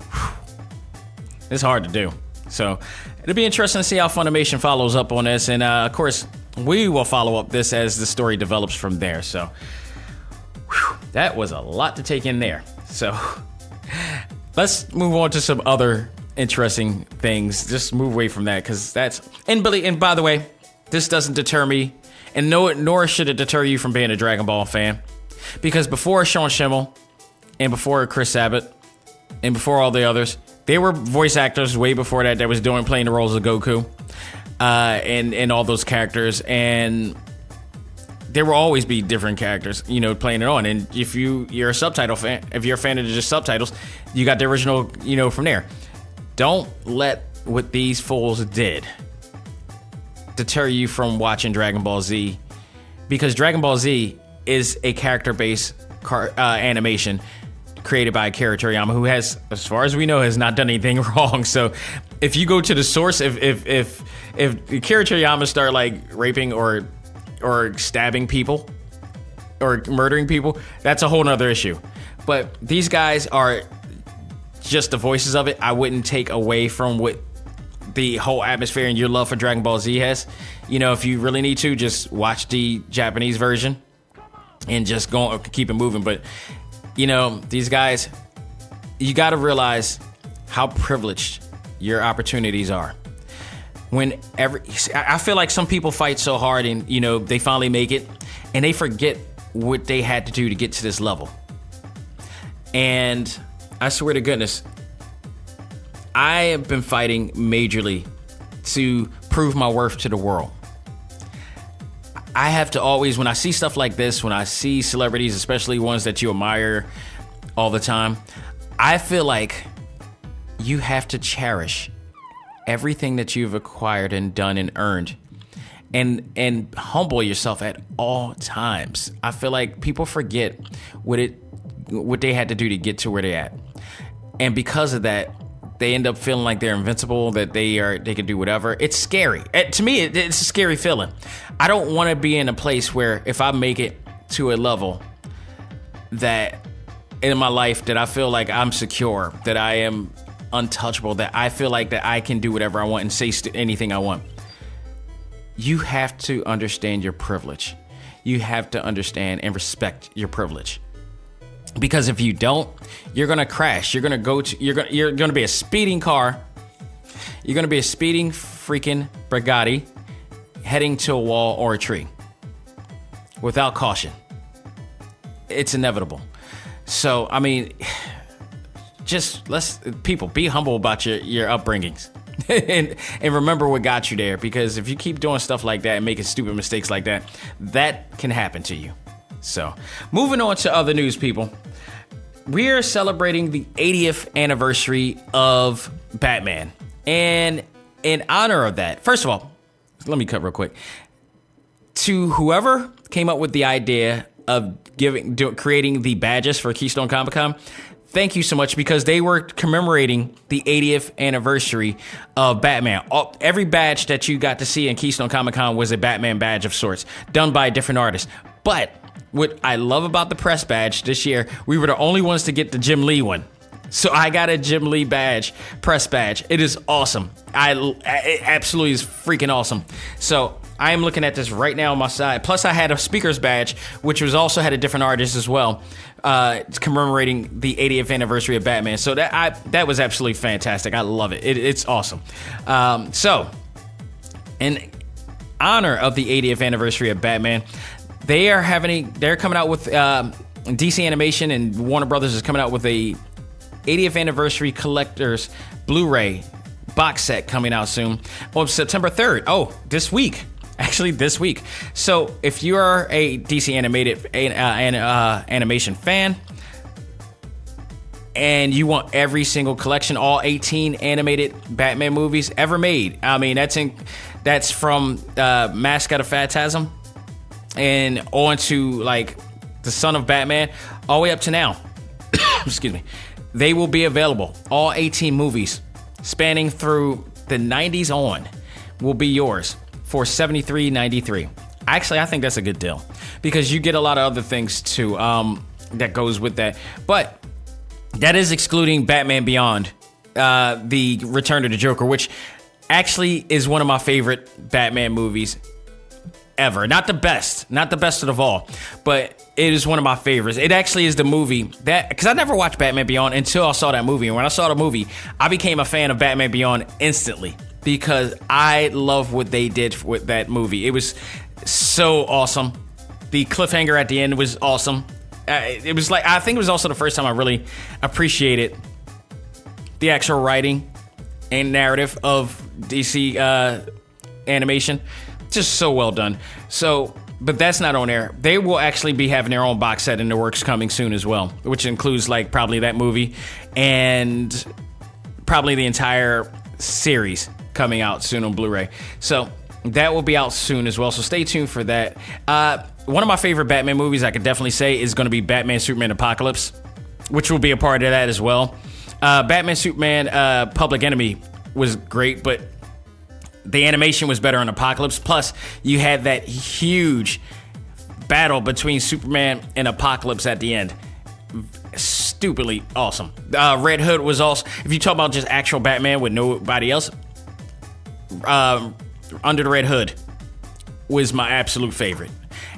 it's hard to do. So it'll be interesting to see how Funimation follows up on this. And of course, we will follow up this as the story develops from there. So that was a lot to take in there. So Let's move on to some other interesting things. Just move away from that because that's and by the way, this doesn't deter me, and nor should it deter you from being a Dragon Ball fan, because before Sean Schemmel and before Chris Sabat and before all the others, they were voice actors way before that was playing the roles of Goku and all those characters, and there will always be different characters, playing it on. And if you're a subtitle fan, if you're a fan of just subtitles, you got the original, from there. Don't let what these fools did deter you from watching Dragon Ball Z, because Dragon Ball Z is a character-based animation created by Akira Toriyama, who has, as far as we know, has not done anything wrong. So if you go to the source, if Akira Toriyama start like raping or stabbing people or murdering people, that's a whole nother issue. But these guys are just the voices of it. I wouldn't take away from what the whole atmosphere and your love for Dragon Ball Z has. If you really need to, just watch the Japanese version and just keep it moving. But these guys, you got to realize how privileged your opportunities are. I feel like some people fight so hard and, they finally make it and they forget what they had to do to get to this level. And I swear to goodness, I have been fighting majorly to prove my worth to the world. I have to always, when I see stuff like this, when I see celebrities, especially ones that you admire all the time, I feel like you have to cherish everything that you've acquired and done and earned, and humble yourself at all times. I feel like people forget what they had to do to get to where they're at, and because of that, they end up feeling like they're invincible, that they can do whatever. It's scary. To me, it's a scary feeling. I don't want to be in a place where if I make it to a level that in my life that I feel like I'm secure, that I am untouchable, that I feel like that I can do whatever I want and say anything I want. You have to understand your privilege. You have to understand and respect your privilege. Because if you don't, you're gonna crash. You're gonna be a speeding car. You're gonna be a speeding freaking Bugatti heading to a wall or a tree without caution. It's inevitable. So people be humble about your upbringings and remember what got you there. Because if you keep doing stuff like that and making stupid mistakes like that, that can happen to you. So, moving on to other news, people. We are celebrating the 80th anniversary of Batman. And in honor of that, first of all, let me cut real quick. To whoever came up with the idea of creating the badges for Keystone Comic-Con, thank you so much, because they were commemorating the 80th anniversary of Batman. Every badge that you got to see in Keystone Comic-Con was a Batman badge of sorts, done by a different artist. But what I love about the press badge this year, we were the only ones to get the Jim Lee one. So I got a Jim Lee badge, press badge. It is awesome. It absolutely is freaking awesome. So I am looking at this right now on my side. Plus I had a speaker's badge, which also had a different artist as well, commemorating the 80th anniversary of Batman. So that was absolutely fantastic. I love it. It's awesome. So in honor of the 80th anniversary of Batman, they're coming out with DC Animation and Warner Brothers is coming out with a 80th anniversary collector's Blu-ray box set coming out soon on September 3rd. Oh, this week. Actually, this week. So if you are a DC animation fan and you want every single collection, all 18 animated Batman movies ever made, that's from Mascot of Phantasm and on to like the Son of Batman, all the way up to now. Excuse me. They will be available. All 18 movies spanning through the 90s on will be yours for $73.93. Actually, I think that's a good deal because you get a lot of other things too that goes with that. But that is excluding Batman Beyond, the Return of the Joker, which actually is one of my favorite Batman movies ever. Not the best of all, but it is one of my favorites. It actually is the movie that, because I never watched Batman Beyond until I saw that movie. And when I saw the movie, I became a fan of Batman Beyond instantly because I love what they did with that movie. It was so awesome. The cliffhanger at the end was awesome. It was like, I think it was also the first time I really appreciated the actual writing and narrative of DC animation. Just so well done. So, but that's not on air. They will actually be having their own box set in the works coming soon as well, which includes like probably that movie and probably the entire series coming out soon on Blu-ray. So that will be out soon as well. So stay tuned for that. One of my favorite Batman movies, I could definitely say, is going to be Batman Superman Apocalypse, which will be a part of that as well. Batman Superman Public Enemy was great, but the animation was better on Apocalypse. Plus, you had that huge battle between Superman and Apocalypse at the end. Stupidly awesome. Red Hood was also, if you talk about just actual Batman with nobody else, Under the Red Hood was my absolute favorite.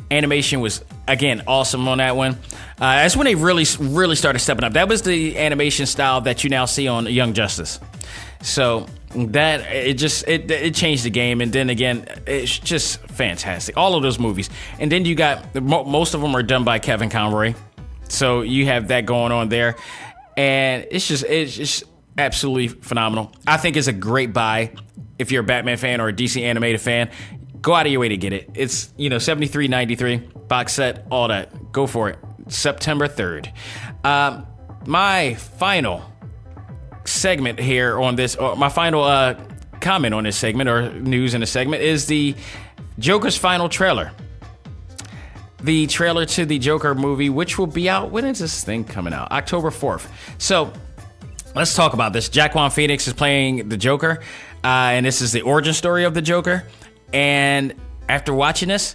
Animation was, again, awesome on that one. That's when they really started stepping up. That was the animation style that you now see on Young Justice. So that it changed the game, and then again, it's just fantastic. All of those movies, and then you got most of them are done by Kevin Conroy, so you have that going on there, and it's just absolutely phenomenal. I think it's a great buy if you're a Batman fan or a DC animated fan. Go out of your way to get it. It's $73.93 box set, all that. Go for it. September 3rd. My final segment here on this, or my final comment on this segment or news in the segment is the Joker's final trailer. The trailer to the Joker movie, which will be out, when is this thing coming out? October 4th. So let's talk about this. Joaquin Phoenix is playing the Joker, and this is the origin story of the Joker. And after watching this,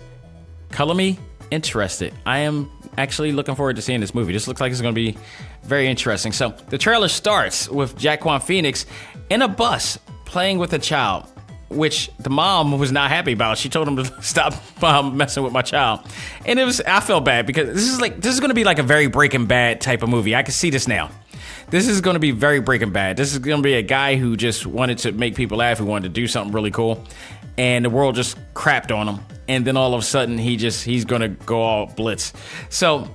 color me interested. I am actually looking forward to seeing this movie. This looks like it's going to be very interesting. So the trailer starts with Joaquin Phoenix in a bus playing with a child, which the mom was not happy about. She told him to stop messing with my child. And I felt bad because this is going to be like a very Breaking Bad type of movie. I can see this now. This is going to be very Breaking Bad. This is going to be a guy who just wanted to make people laugh, who wanted to do something really cool, and the world just crapped on him. And then all of a sudden, he's going to go all blitz. So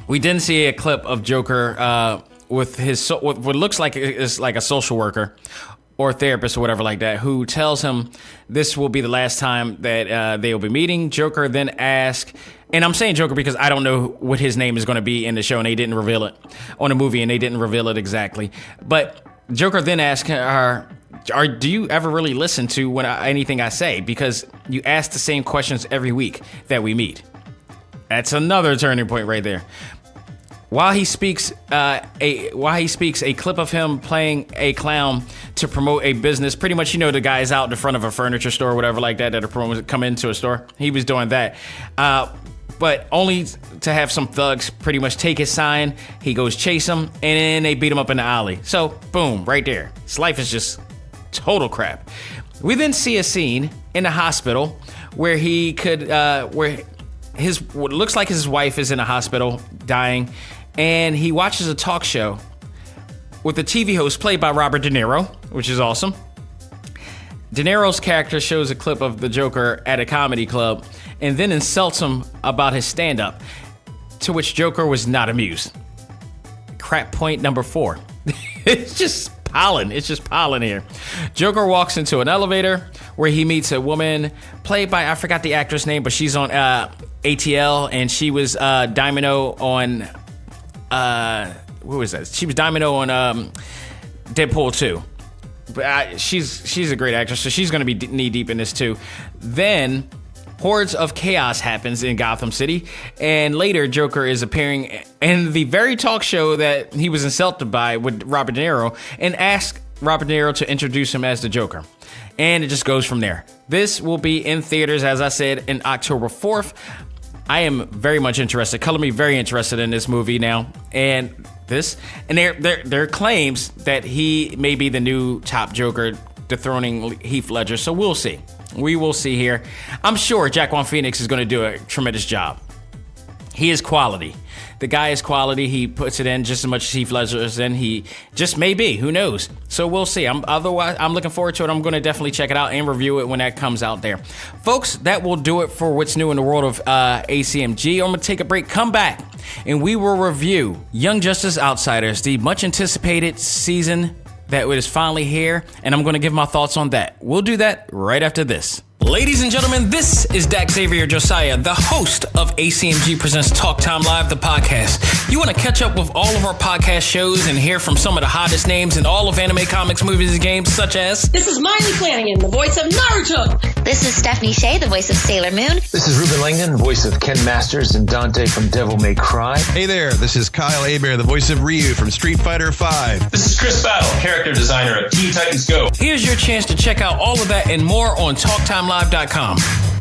we didn't see a clip of Joker with what looks like is like a social worker or therapist or whatever like that, who tells him this will be the last time that they will be meeting. Joker then asks, and I'm saying Joker because I don't know what his name is going to be in the show, and they didn't reveal it on the movie, and they didn't reveal it exactly. But Joker then asks her, do you ever really listen to anything I say? Because you ask the same questions every week that we meet. That's another turning point right there. While he speaks, a clip of him playing a clown to promote a business. Pretty much, the guy's out in front of a furniture store or whatever like that are come into a store. He was doing that. But only to have some thugs pretty much take his sign. He goes chase him, and then they beat him up in the alley. So, boom, right there. His life is just total crap. We then see a scene in the hospital where what looks like his wife is in a hospital dying, and he watches a talk show with the TV host played by Robert De Niro, which is awesome. De Niro's character shows a clip of the Joker at a comedy club and then insults him about his stand-up, to which Joker was not amused. Crap point number 4. It's just piling. It's just piling here. Joker walks into an elevator where he meets a woman played by, I forgot the actress name, but she's on ATL, and she was Domino on, what was that? She was Domino on Deadpool 2. But she's a great actress, so she's going to be knee deep in this too. Then hordes of chaos happens in Gotham City, and later Joker is appearing in the very talk show that he was insulted by with Robert De Niro, and asks Robert De Niro to introduce him as the Joker. And it just goes from there. This will be in theaters, as I said, in October 4th. I am very much interested. Color me very interested in this movie now. And their claims that he may be the new top Joker, dethroning Heath Ledger. So we'll see. We will see here. I'm sure Joaquin Phoenix is going to do a tremendous job. He is quality. The guy is quality. He puts it in just as much as Heath Ledger is in. He just may be. Who knows? So we'll see. I'm looking forward to it. I'm going to definitely check it out and review it when that comes out there. Folks, that will do it for what's new in the world of A.C.M.G. I'm going to take a break, come back, and we will review Young Justice Outsiders, the much anticipated season that is finally here, and I'm going to give my thoughts on that. We'll do that right after this. Ladies and gentlemen, this is Dak Xavier Josiah, the host of A.C.M.G. Presents Talk Time Live, the podcast. You want to catch up with all of our podcast shows and hear from some of the hottest names in all of anime, comics, movies, and games, such as... This is Miley Flanagan, the voice of Naruto. This is Stephanie Shea, the voice of Sailor Moon. This is Ruben Langdon, voice of Ken Masters and Dante from Devil May Cry. Hey there, this is Kyle Hebert, the voice of Ryu from Street Fighter V. This is Chris Battle, character designer of Teen Titans Go. Here's your chance to check out all of that and more on TalkTimeLive.com.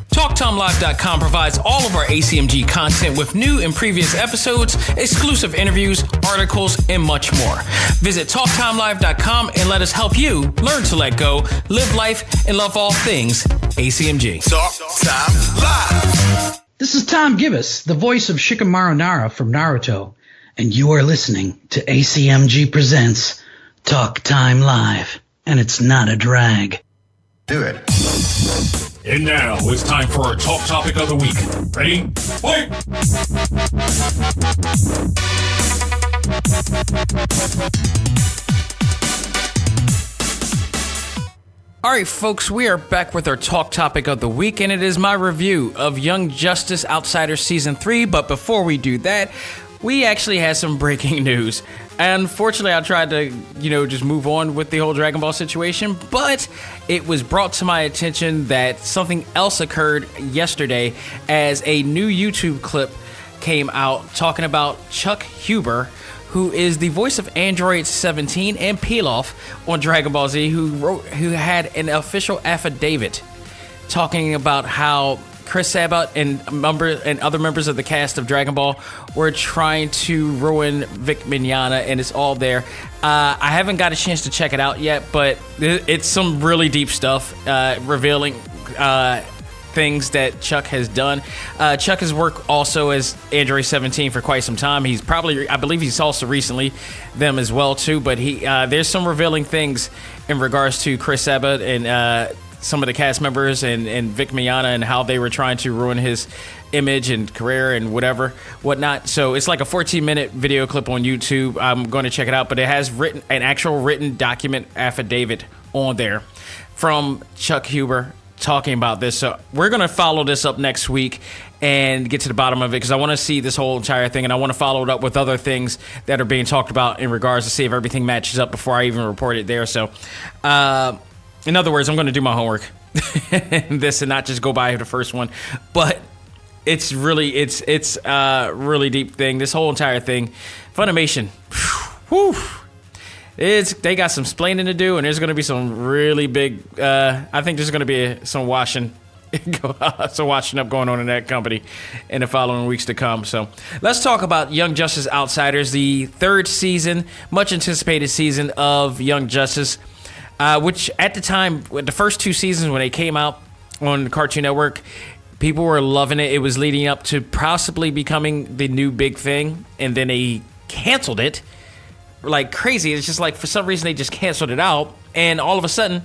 TalkTimeLive.com provides all of our ACMG content with new and previous episodes, exclusive interviews, articles, and much more. Visit TalkTimeLive.com and let us help you learn to let go, live life, and love all things ACMG. Talk Time Live. This is Tom Gibbous, the voice of Shikamaru Nara from Naruto, and you are listening to ACMG Presents Talk Time Live, and it's not a drag. Do it. And now it's time for our talk topic of the week. Ready? Fight! All right, folks, we are back with our talk topic of the week, and it is my review of Young Justice Outsiders Season 3. But before we do that, we actually had some breaking news. Unfortunately, I tried to, just move on with the whole Dragon Ball situation, but it was brought to my attention that something else occurred yesterday as a new YouTube clip came out talking about Chuck Huber, who is the voice of Android 17 and Pilaf on Dragon Ball Z, who had an official affidavit talking about how Chris Sabat and other members of the cast of Dragon Ball were trying to ruin Vic Mignogna, and it's all there. I haven't got a chance to check it out yet, but it's some really deep stuff, revealing things that Chuck has done. Chuck has worked also as Android 17 for quite some time. I believe he's also recently them as well too, but there's some revealing things in regards to Chris Sabat and some of the cast members and Vic Mignogna and how they were trying to ruin his image and career and whatnot. So it's like a 14-minute video clip on YouTube. I'm going to check it out, but it has an actual written document affidavit on there from Chuck Huber talking about this. So we're going to follow this up next week and get to the bottom of it, because I want to see this whole entire thing, and I want to follow it up with other things that are being talked about in regards to see if everything matches up before I even report it there. So, in other words, I'm going to do my homework and not just go by the first one. But it's really really deep thing. This whole entire thing, Funimation, whew, they got some splaining to do, and there's going to be some really big. I think there's going to be some washing up going on in that company in the following weeks to come. So let's talk about Young Justice Outsiders, the third season, much anticipated season of Young Justice. Which at the time, the first two seasons when they came out on Cartoon Network, people were loving it. It was leading up to possibly becoming the new big thing, and then they canceled it like crazy. It's just like for some reason they just canceled it out, and all of a sudden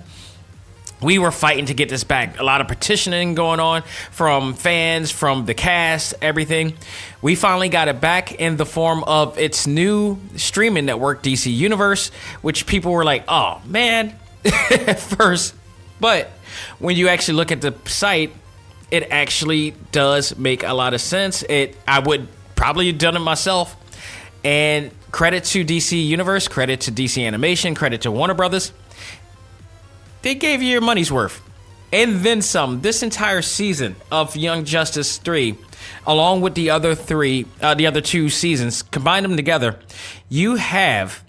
we were fighting to get this back. A lot of petitioning going on from fans, from the cast, everything. We finally got it back in the form of its new streaming network, DC Universe, which people were like, oh, man, at first. But when you actually look at the site, it actually does make a lot of sense. I would probably have done it myself. And credit to DC Universe, credit to DC Animation, credit to Warner Brothers. They gave you your money's worth. And then some. This entire season of Young Justice 3, along with the other two seasons, combine them together, you have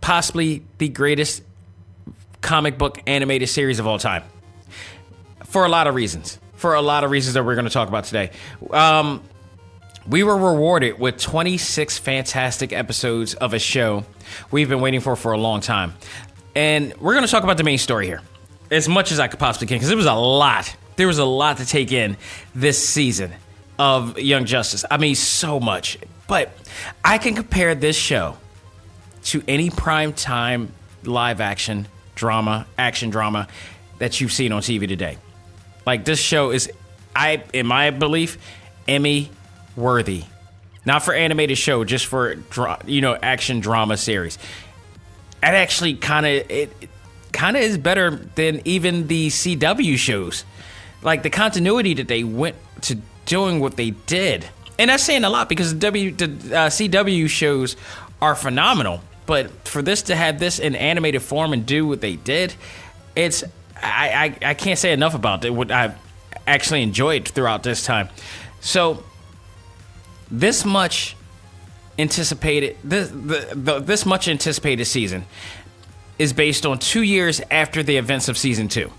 possibly the greatest comic book animated series of all time. For a lot of reasons. That we're going to talk about today. We were rewarded with 26 fantastic episodes of a show we've been waiting for a long time. And we're going to talk about the main story here. as much as I could possibly can, because it was a lot. There was a lot to take in this season of Young Justice. I mean, so much. But I can compare this show to any primetime live action drama that you've seen on TV today. Like, this show is, in my belief, Emmy worthy. Not for animated show, just for action drama series. It actually kind of is better than even the CW shows. Like, the continuity that they went to doing what they did. And that's saying a lot, because the CW shows are phenomenal. But for this to have this in animated form and do what they did, I can't say enough about it, what I've actually enjoyed throughout this time. So this much anticipated season is based on 2 years after the events of season 2,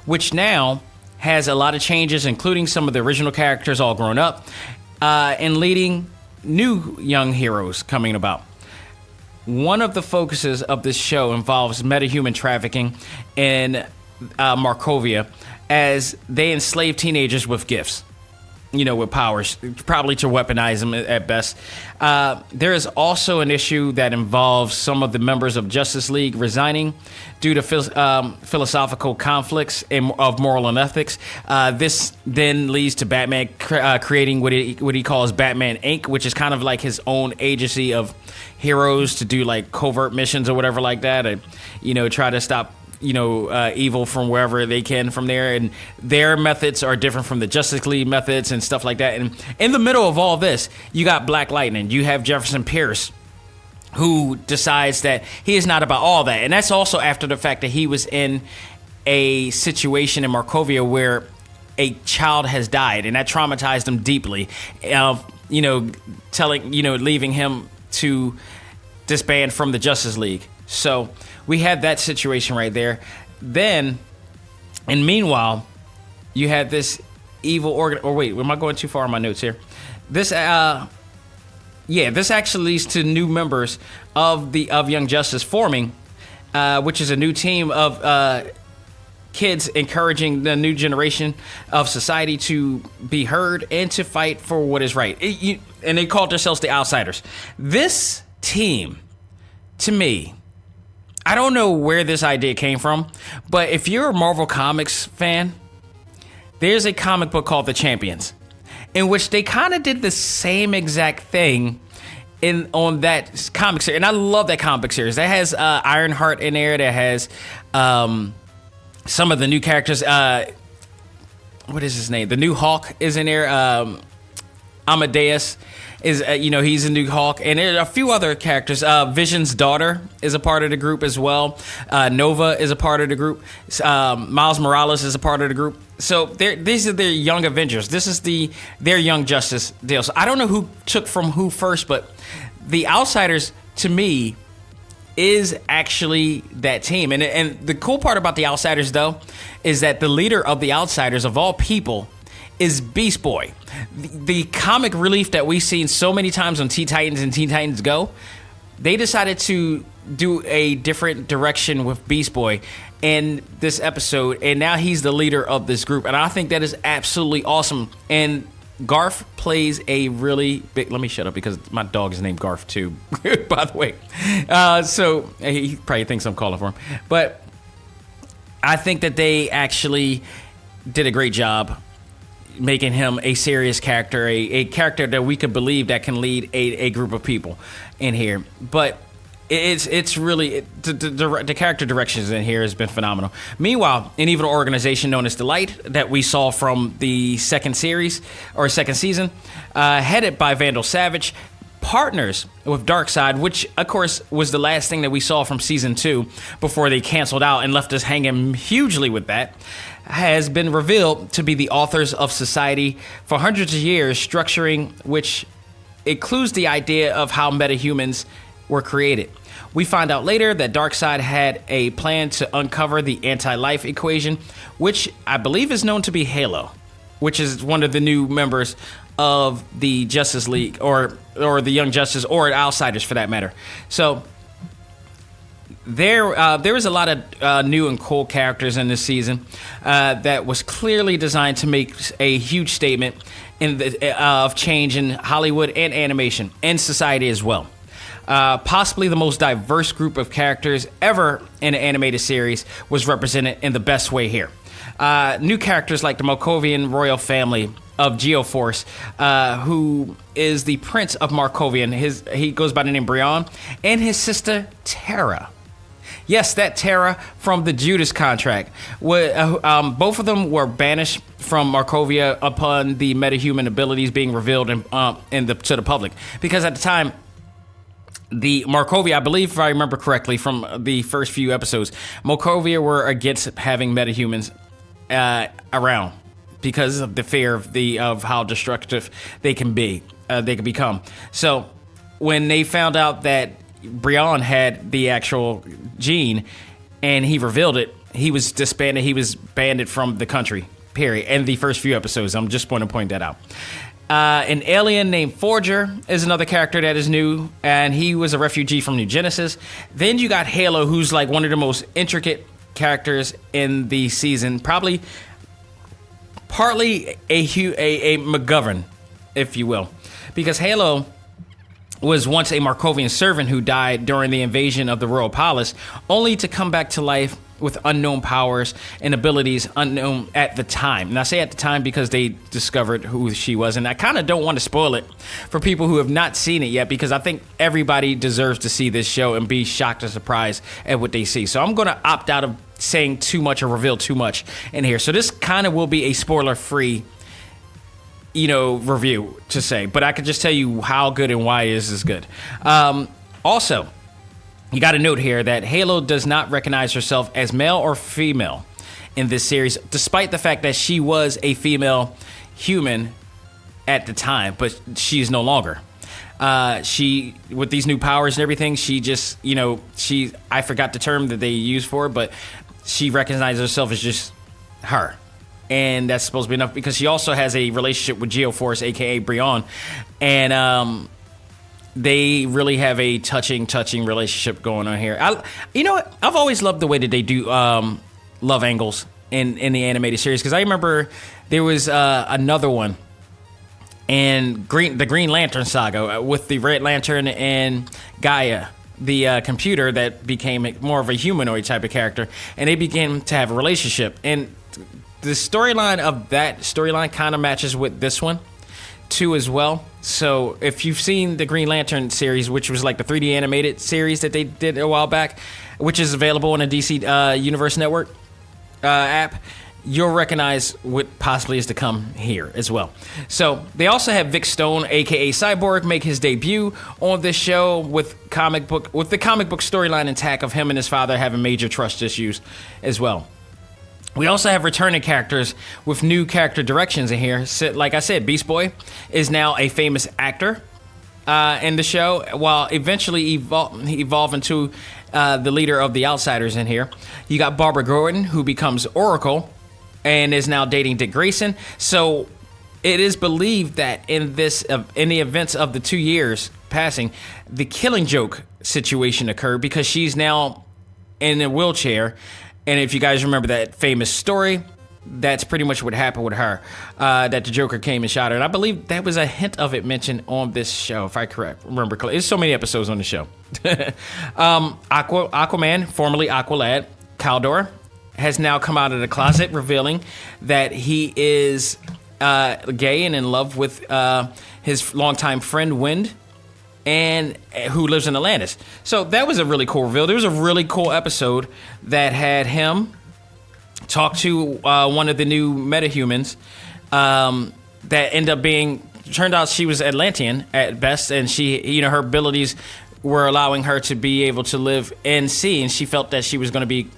which now has a lot of changes, including some of the original characters all grown up, and leading new young heroes coming about. One of the focuses of this show involves metahuman trafficking in Markovia, as they enslave teenagers with gifts, with powers, probably to weaponize them at best. There is also an issue that involves some of the members of Justice League resigning due to philosophical conflicts of moral and ethics. This then leads to Batman creating what he calls Batman Inc., which is kind of like his own agency of heroes to do like covert missions or whatever like that, and try to stop evil from wherever they can from there. And their methods are different from the Justice League methods and stuff like that. And in the middle of all this, you got Black Lightning. You have Jefferson Pierce, who decides that he is not about all that. And that's also after the fact that he was in a situation in Markovia where a child has died, and that traumatized him deeply. Leaving him to disband from the Justice League. So we had that situation right there. Then, and meanwhile, you had this evil am I going too far in my notes here? This actually leads to new members of Young Justice forming, which is a new team of kids encouraging the new generation of society to be heard and to fight for what is right. And they called themselves the Outsiders. This team, to me, I don't know where this idea came from, but if you're a Marvel Comics fan, there's a comic book called The Champions, in which they kind of did the same exact thing on that comic series. And I love that comic series. That has Ironheart in there. That has some of the new characters. What is his name? The new Hulk is in there. Amadeus is, he's a new Hulk. And there are a few other characters. Vision's daughter is a part of the group as well. Nova is a part of the group. Miles Morales is a part of the group. So these are their young Avengers. This is their Young Justice deal. So I don't know who took from who first, but the Outsiders, to me, is actually that team. And the cool part about the Outsiders, though, is that the leader of the Outsiders, of all people, is Beast Boy. The comic relief that we've seen so many times on Teen Titans and Teen Titans Go, they decided to do a different direction with Beast Boy in this episode, and now he's the leader of this group. And I think that is absolutely awesome. And Garth plays a really big... Let me shut up, because my dog is named Garth, too, by the way. So he probably thinks I'm calling for him. But I think that they actually did a great job making him a serious character, a character that we could believe that can lead a group of people in here. But it's really the character directions in here has been phenomenal. Meanwhile, an evil organization known as the Light, that we saw from the second season, headed by Vandal Savage, partners with Darkseid, which of course was the last thing that we saw from season 2 before they canceled out and left us hanging hugely with that, has been revealed to be the authors of society for hundreds of years, structuring which includes the idea of how metahumans were created. We find out later that Darkseid had a plan to uncover the anti-life equation, which I believe is known to be Halo, which is one of the new members of the Justice League, or the Young Justice, or Outsiders for that matter. So there was a lot of new and cool characters in this season that was clearly designed to make a huge statement of change in Hollywood and animation and society as well. Possibly the most diverse group of characters ever in an animated series was represented in the best way here. New characters like the Markovian royal family of Geoforce, who is the Prince of Markovian. He goes by the name Brian, and his sister Terra. Yes, that Terra from the Judas contract. Both of them were banished from Markovia upon the metahuman abilities being revealed to the public. Because at the time, the Markovia, I believe, if I remember correctly from the first few episodes, Markovia were against having metahumans around because of the fear of how destructive they can become. So when they found out that Brian had the actual gene and he revealed it, he was disbanded. He was banned from the country, period. And the first few episodes, I'm just going to point that out. An alien named Forger is another character that is new, and he was a refugee from New Genesis. Then you got Halo, who's like one of the most intricate characters in the season, partly a McGovern, if you will, because Halo was once a Markovian servant who died during the invasion of the royal palace, only to come back to life with unknown powers and abilities unknown at the time. And I say at the time because they discovered who she was. And I kind of don't want to spoil it for people who have not seen it yet, because I think everybody deserves to see this show and be shocked or surprised at what they see. So I'm going to opt out of saying too much or reveal too much in here. So this kind of will be a spoiler-free review to say, but I could just tell you how good and why is this good. Also, you got to note here that Halo does not recognize herself as male or female in this series, despite the fact that she was a female human at the time, but she's no longer. She, with these new powers and everything, she just, I forgot the term that they use for it, but she recognizes herself as just her. And that's supposed to be enough, because she also has a relationship with Geoforce, a.k.a. Brian. And they really have a touching relationship going on here. I've always loved the way that they do love angles in the animated series, because I remember there was another one in the Green Lantern saga with the Red Lantern and Gaia, the computer that became more of a humanoid type of character, and they began to have a relationship. And the storyline of that storyline kind of matches with this one too as well. So if you've seen the Green Lantern series, which was like the 3D animated series that they did a while back, which is available on a DC Universe Network app, you'll recognize what possibly is to come here as well. So they also have Vic Stone, aka Cyborg, make his debut on this show with the comic book storyline intact of him and his father having major trust issues as well. We also have returning characters with new character directions in here. So, like I said, Beast Boy is now a famous actor in the show, while eventually evolve into the leader of the Outsiders in here. You got Barbara Gordon, who becomes Oracle and is now dating Dick Grayson. So it is believed that in the events of the 2 years passing, the Killing Joke situation occurred, because she's now in a wheelchair. And if you guys remember that famous story, that's pretty much what happened with her, that the Joker came and shot her. And I believe that was a hint of it mentioned on this show, if I remember correctly. There's so many episodes on the show. Aquaman, formerly Aqualad, Kaldor, has now come out of the closet, revealing that he is gay and in love with his longtime friend, Wind, and who lives in Atlantis. So that was a really cool reveal. There was a really cool episode that had him talk to one of the new metahumans that ended up turned out she was Atlantean at best, and she, her abilities were allowing her to be able to live in sea, and she felt that she was going to be,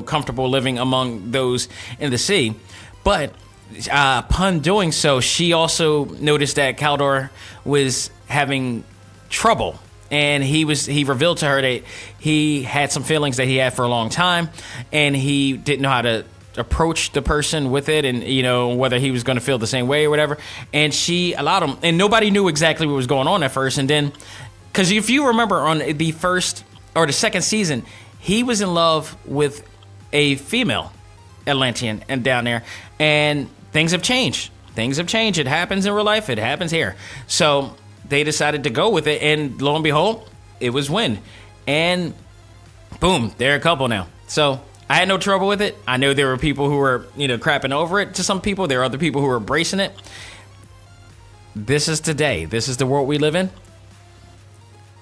comfortable living among those in the sea. But upon doing so, she also noticed that Kaldor was having trouble, and he revealed to her that he had some feelings that he had for a long time, and he didn't know how to approach the person with it, and whether he was going to feel the same way or whatever. And she allowed him, and nobody knew exactly what was going on at first. And then, because if you remember on the first or the second season, he was in love with a female Atlantean and down there, and things have changed. Things have changed. It happens in real life. It happens here. So they decided to go with it, and lo and behold, it was Win. And boom, they're a couple now. So I had no trouble with it. I know there were people who were, crapping over it. To some people, there are other people who are embracing it. This is today. This is the world we live in.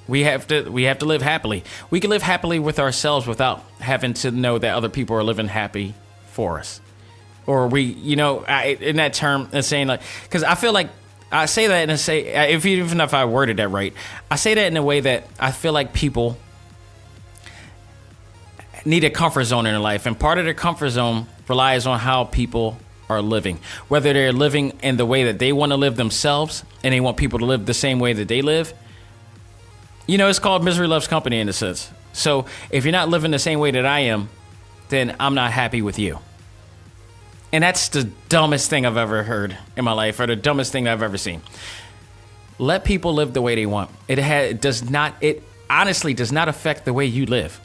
We have to live happily. We can live happily with ourselves without having to know that other people are living happy for us. Or we, in that term, and saying like, because I feel like I say that even if I worded that right, I say that in a way that I feel like people need a comfort zone in their life, and part of their comfort zone relies on how people are living. Whether they're living in the way that they want to live themselves, and they want people to live the same way that they live. It's called misery loves company in a sense. So if you're not living the same way that I am, then I'm not happy with you. And that's the dumbest thing I've ever heard in my life, or the dumbest thing I've ever seen. Let people live the way they want. It honestly does not affect the way you live.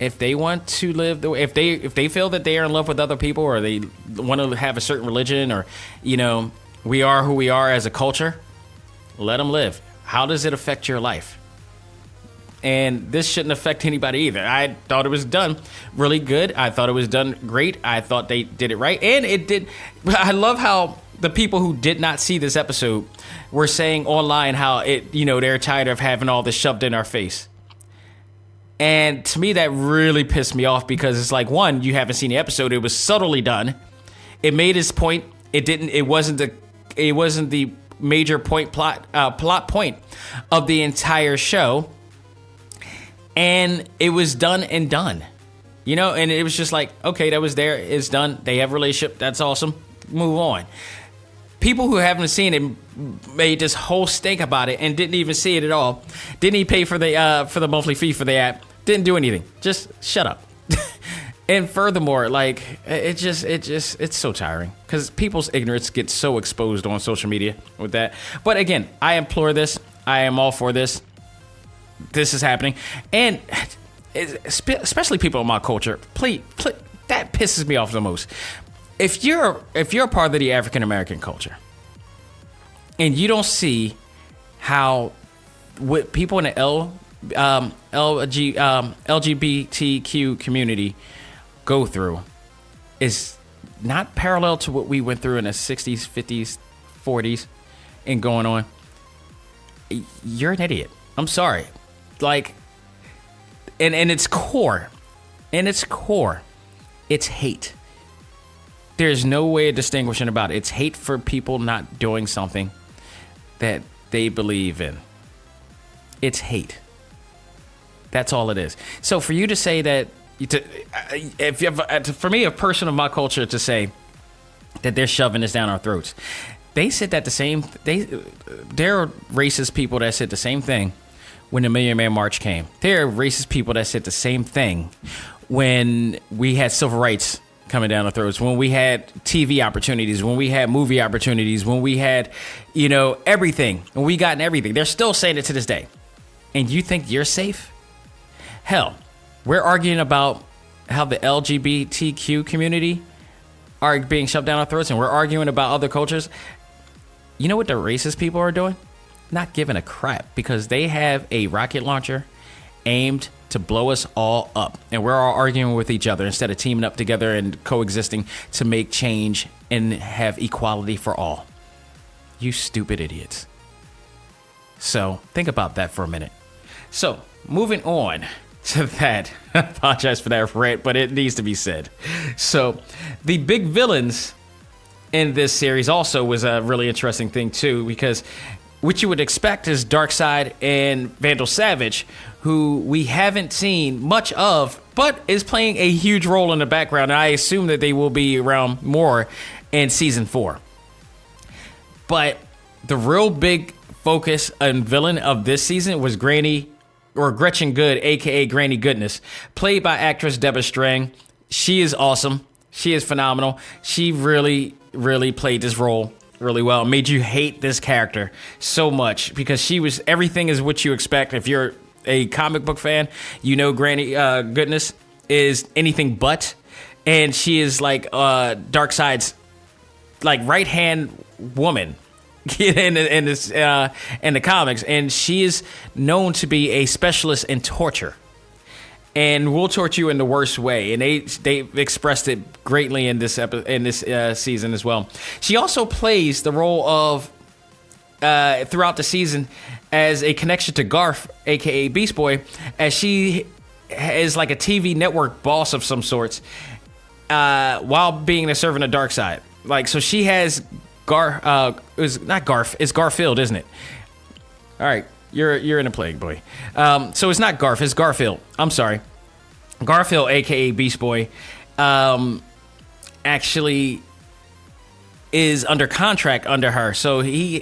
If they want to live the way, if they feel that they are in love with other people, or they want to have a certain religion, or we are who we are as a culture, let them live. How does it affect your life? And this shouldn't affect anybody either. I thought it was done really good. I thought it was done great. I thought they did it right. And it did. I love how the people who did not see this episode were saying online how they're tired of having all this shoved in our face. And to me, that really pissed me off, because it's like, one, you haven't seen the episode. It was subtly done. It made its point. It wasn't the major plot point of the entire show. And it was done and done, and it was just like, okay, that was there. It's done. They have a relationship. That's awesome. Move on. People who haven't seen it made this whole stink about it and didn't even see it at all. Didn't even pay for the monthly fee for the app. Didn't do anything. Just shut up. And furthermore, like, it's so tiring, because people's ignorance gets so exposed on social media with that. But again, I implore this. I am all for this. This is happening, and especially people in my culture, please, that pisses me off the most. If you're a part of the African American culture, and you don't see how what people in the LGBTQ community go through is not parallel to what we went through in the 60s, 50s, 40s, and going on, you're an idiot. I'm sorry. Like, and its core, it's hate. There's no way of distinguishing about it. It's hate for people not doing something that they believe in. It's hate. That's all it is. So for you to say that, for me, a person of my culture to say that they're shoving this down our throats, they said that there are racist people that said the same thing when the Million Man March came. There are racist people that said the same thing when we had civil rights coming down our throats, when we had TV opportunities, when we had movie opportunities, when we had, everything, and we gotten everything. They're still saying it to this day. And you think you're safe? Hell, we're arguing about how the LGBTQ community are being shoved down our throats, and we're arguing about other cultures. You know what the racist people are doing? Not giving a crap, because they have a rocket launcher aimed to blow us all up, and we're all arguing with each other instead of teaming up together and coexisting to make change and have equality for all. You stupid idiots. So think about that for a minute. So moving on to that, I apologize for that rant, but it needs to be said. So the big villains in this series also was a really interesting thing too, because what you would expect is Darkseid and Vandal Savage, who we haven't seen much of, but is playing a huge role in the background. And I assume that they will be around more in season 4. But the real big focus and villain of this season was Granny, or Gretchen Good, aka Granny Goodness, played by actress Deborah Strang. She is awesome. She is phenomenal. She really, really played this role really well. It made you hate this character so much, because she was, everything is what you expect if you're a comic book fan, Granny Goodness is anything but, and she is like Darkseid's like right hand woman in the comics, and she is known to be a specialist in torture. And will torture you in the worst way, and they expressed it greatly in this season as well. She also plays the role of throughout the season as a connection to Garf, aka Beast Boy, as she is like a TV network boss of some sorts, while being a servant of Darkseid. Like, so she has it's not Garf, it's Garfield, isn't it? All right. You're in a plague, boy. So it's not Garf, it's Garfield. I'm sorry. Garfield, a.k.a. Beast Boy, actually is under contract under her. So he,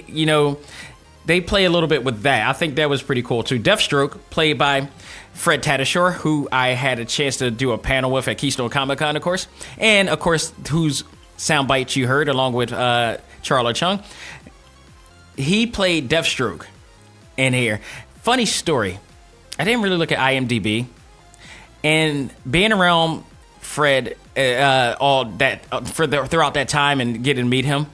they play a little bit with that. I think that was pretty cool, too. Deathstroke, played by Fred Tatasciore, who I had a chance to do a panel with at Keystone Comic-Con, of course. And, of course, whose sound bites you heard, along with Charla Chung. He played Deathstroke in here. Funny story. I didn't really look at IMDb, and being around Fred throughout that time and getting to meet him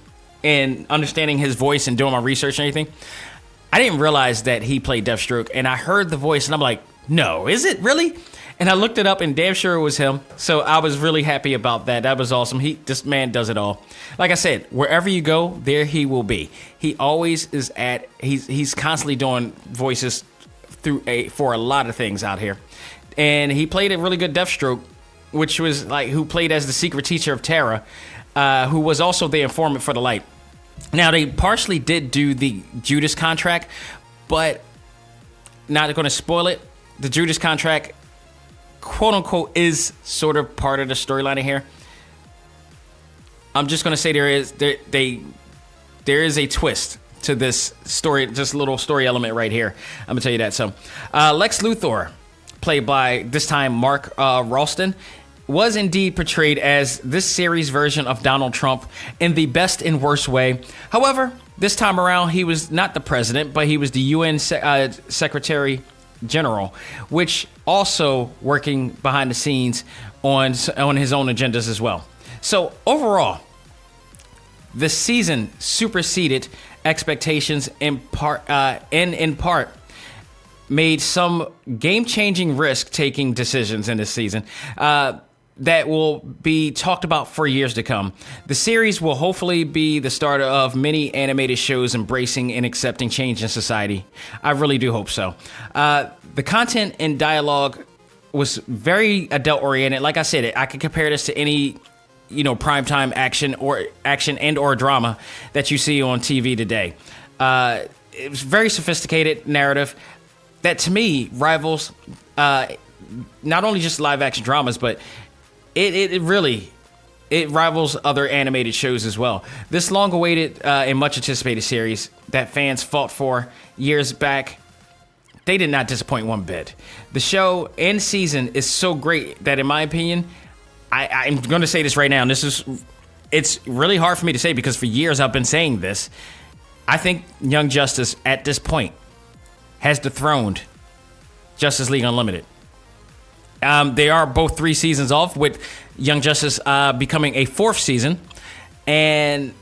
and understanding his voice and doing my research and everything, I didn't realize that he played Deathstroke. And I heard the voice, and I'm like, no, is it really? And I looked it up, and damn sure it was him. So I was really happy about that. That was awesome. This man does it all. Like I said, wherever you go, there he will be. He always is he's constantly doing voices for a lot of things out here. And he played a really good Deathstroke, which was who played as the secret teacher of Terra, who was also the informant for the Light. Now, they partially did do the Judas contract, but not going to spoil it. The Judas contract, quote unquote, is sort of part of the storyline in here. I'm just going to say there is a twist to this story, just a little story element right here. I'm going to tell you that. So, Lex Luthor, played by, this time, Mark Ralston, was indeed portrayed as this series' version of Donald Trump in the best and worst way. However, this time around, he was not the president, but he was the UN Secretary General, which also working behind the scenes on his own agendas as well. So overall, the season superseded expectations in part, made some game-changing risk-taking decisions in this season that will be talked about for years to come. The series will hopefully be the start of many animated shows embracing and accepting change in society. I really do hope so. The content and dialogue was very adult-oriented. Like I said, I could compare this to any primetime action and or drama that you see on TV today. It was very sophisticated narrative that, to me, rivals not only just live action dramas, but it really rivals other animated shows as well. This long-awaited and much-anticipated series that fans fought for years back, they did not disappoint one bit. The show and season is so great that, in my opinion, I'm going to say this right now, and it's really hard for me to say because for years I've been saying this. I think Young Justice, at this point, has dethroned Justice League Unlimited. They are both 3 seasons off, with Young Justice becoming a 4th season, and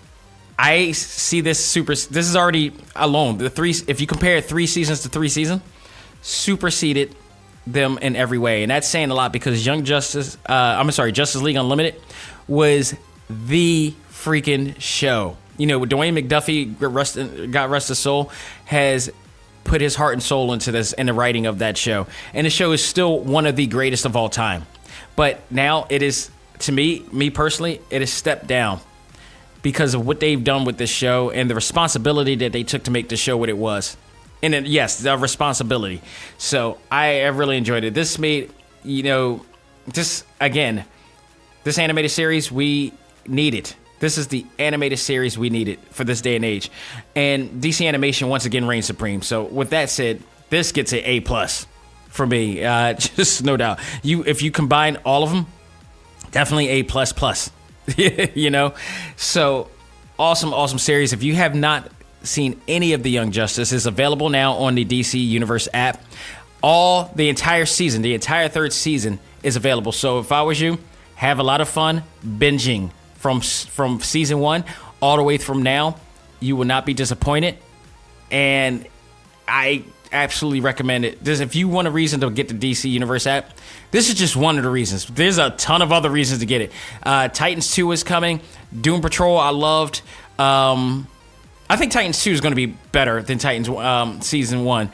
I see this is already alone. If you compare 3 seasons to 3 seasons, superseded them in every way, and that's saying a lot because Justice League Unlimited was the freaking show. Dwayne McDuffie, God rest his soul, has put his heart and soul into this in the writing of that show, and the show is still one of the greatest of all time. But now it is, to me personally, it has stepped down because of what they've done with this show and the responsibility that they took to make the show what it was. And then, yes, the responsibility. So I really enjoyed it. This made, this animated series we needed. This is the animated series we needed for this day and age. And DC Animation once again reigns supreme. So with that said, this gets an A+ for me. Just no doubt. If you combine all of them, definitely A++. So awesome series. If you have not seen any of the Young Justice, is available now on the DC Universe app. the entire season, the entire third season is available. So if I was you, have a lot of fun binging from season 1 all the way from now. You will not be disappointed. And I absolutely recommend it. If you want a reason to get the DC Universe app, this is just one of the reasons. There's a ton of other reasons to get it. Titans 2 is coming. Doom Patrol, I loved. I think Titans 2 is going to be better than Titans Season 1.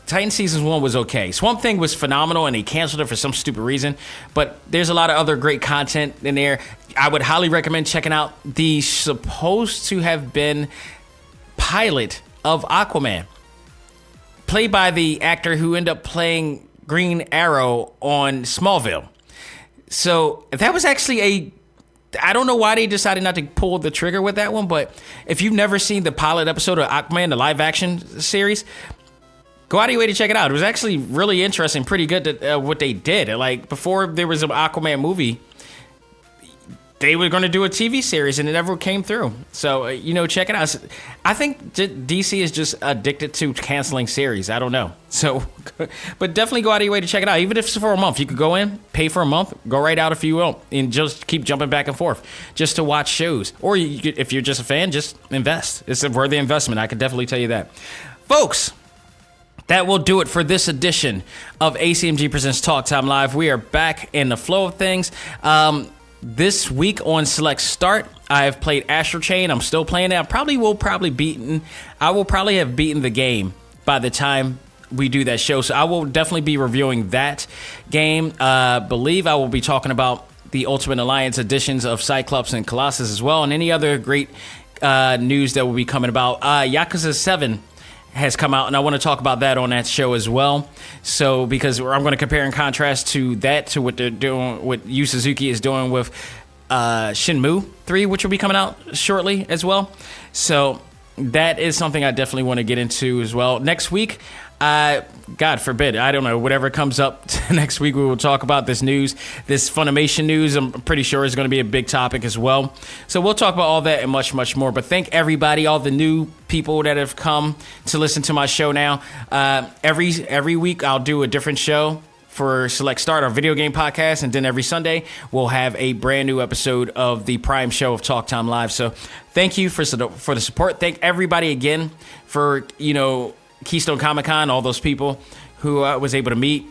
Titans Season 1 was okay. Swamp Thing was phenomenal, and they canceled it for some stupid reason. But there's a lot of other great content in there. I would highly recommend checking out the supposed to have been pilot of Aquaman, played by the actor who ended up playing Green Arrow on Smallville. So that was actually I don't know why they decided not to pull the trigger with that one, but if you've never seen the pilot episode of Aquaman, the live action series, go out of your way to check it out. It was actually really interesting, pretty good what they did. Like, before there was an Aquaman movie, they were going to do a TV series, and it never came through. So, check it out. I think DC is just addicted to canceling series. I don't know. So, but definitely go out of your way to check it out. Even if it's for a month, you could go in, pay for a month, go right out if you will, and just keep jumping back and forth just to watch shows. Or if you're just a fan, just invest. It's a worthy investment. I can definitely tell you that. Folks, that will do it for this edition of A.C.M.G. Presents Talk Time Live. We are back in the flow of things. This week on Select Start, I have played Astral Chain. I'm still playing it. I will probably have beaten the game by the time we do that show. So I will definitely be reviewing that game. Believe I will be talking about the Ultimate Alliance editions of Cyclops and Colossus as well, and any other great news that will be coming about. Yakuza 7 has come out, and I want to talk about that on that show as well. So, because I'm going to compare and contrast to what they're doing, what Yu Suzuki is doing with Shenmue 3, which will be coming out shortly as well. So, that is something I definitely want to get into as well. Next week, God forbid, I don't know, whatever comes up next week, we will talk about this news, this Funimation news. I'm pretty sure is going to be a big topic as well. So we'll talk about all that and much, much more. But thank everybody, all the new people that have come to listen to my show now. Every week I'll do a different show for Select Start, our video game podcast, and then every Sunday we'll have a brand new episode of the Prime show of Talk Time Live. So thank you for the support. Thank everybody again for, Keystone Comic-Con, all those people who was able to meet,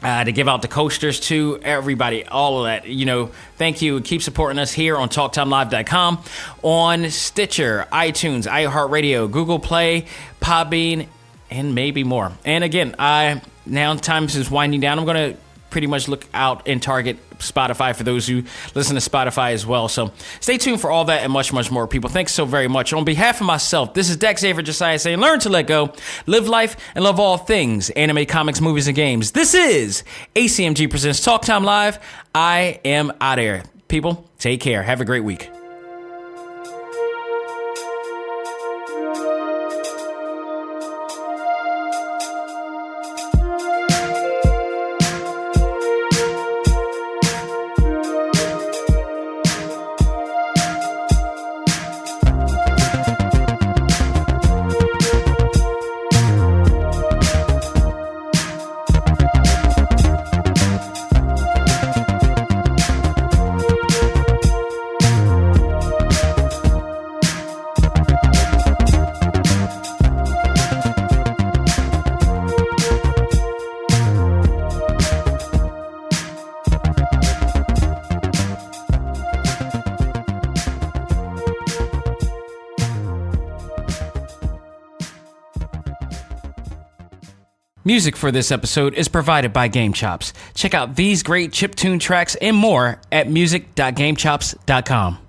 to give out the coasters to everybody, all of that. Thank you. Keep supporting us here on TalkTimeLive.com, on Stitcher, iTunes, iHeartRadio, Google Play, Podbean, and maybe more. And again, now time is winding down. I'm going to pretty much look out and target Spotify for those who listen to Spotify as well. So stay tuned for all that and much, much more, people. Thanks so very much. On behalf of myself, this is Dex Xavier Josiah saying, learn to let go, live life, and love all things anime, comics, movies, and games. This is A.C.M.G. Presents Talk Time Live. I am out of here. People, take care. Have a great week. Music for this episode is provided by Game Chops. Check out these great chiptune tracks and more at music.gamechops.com.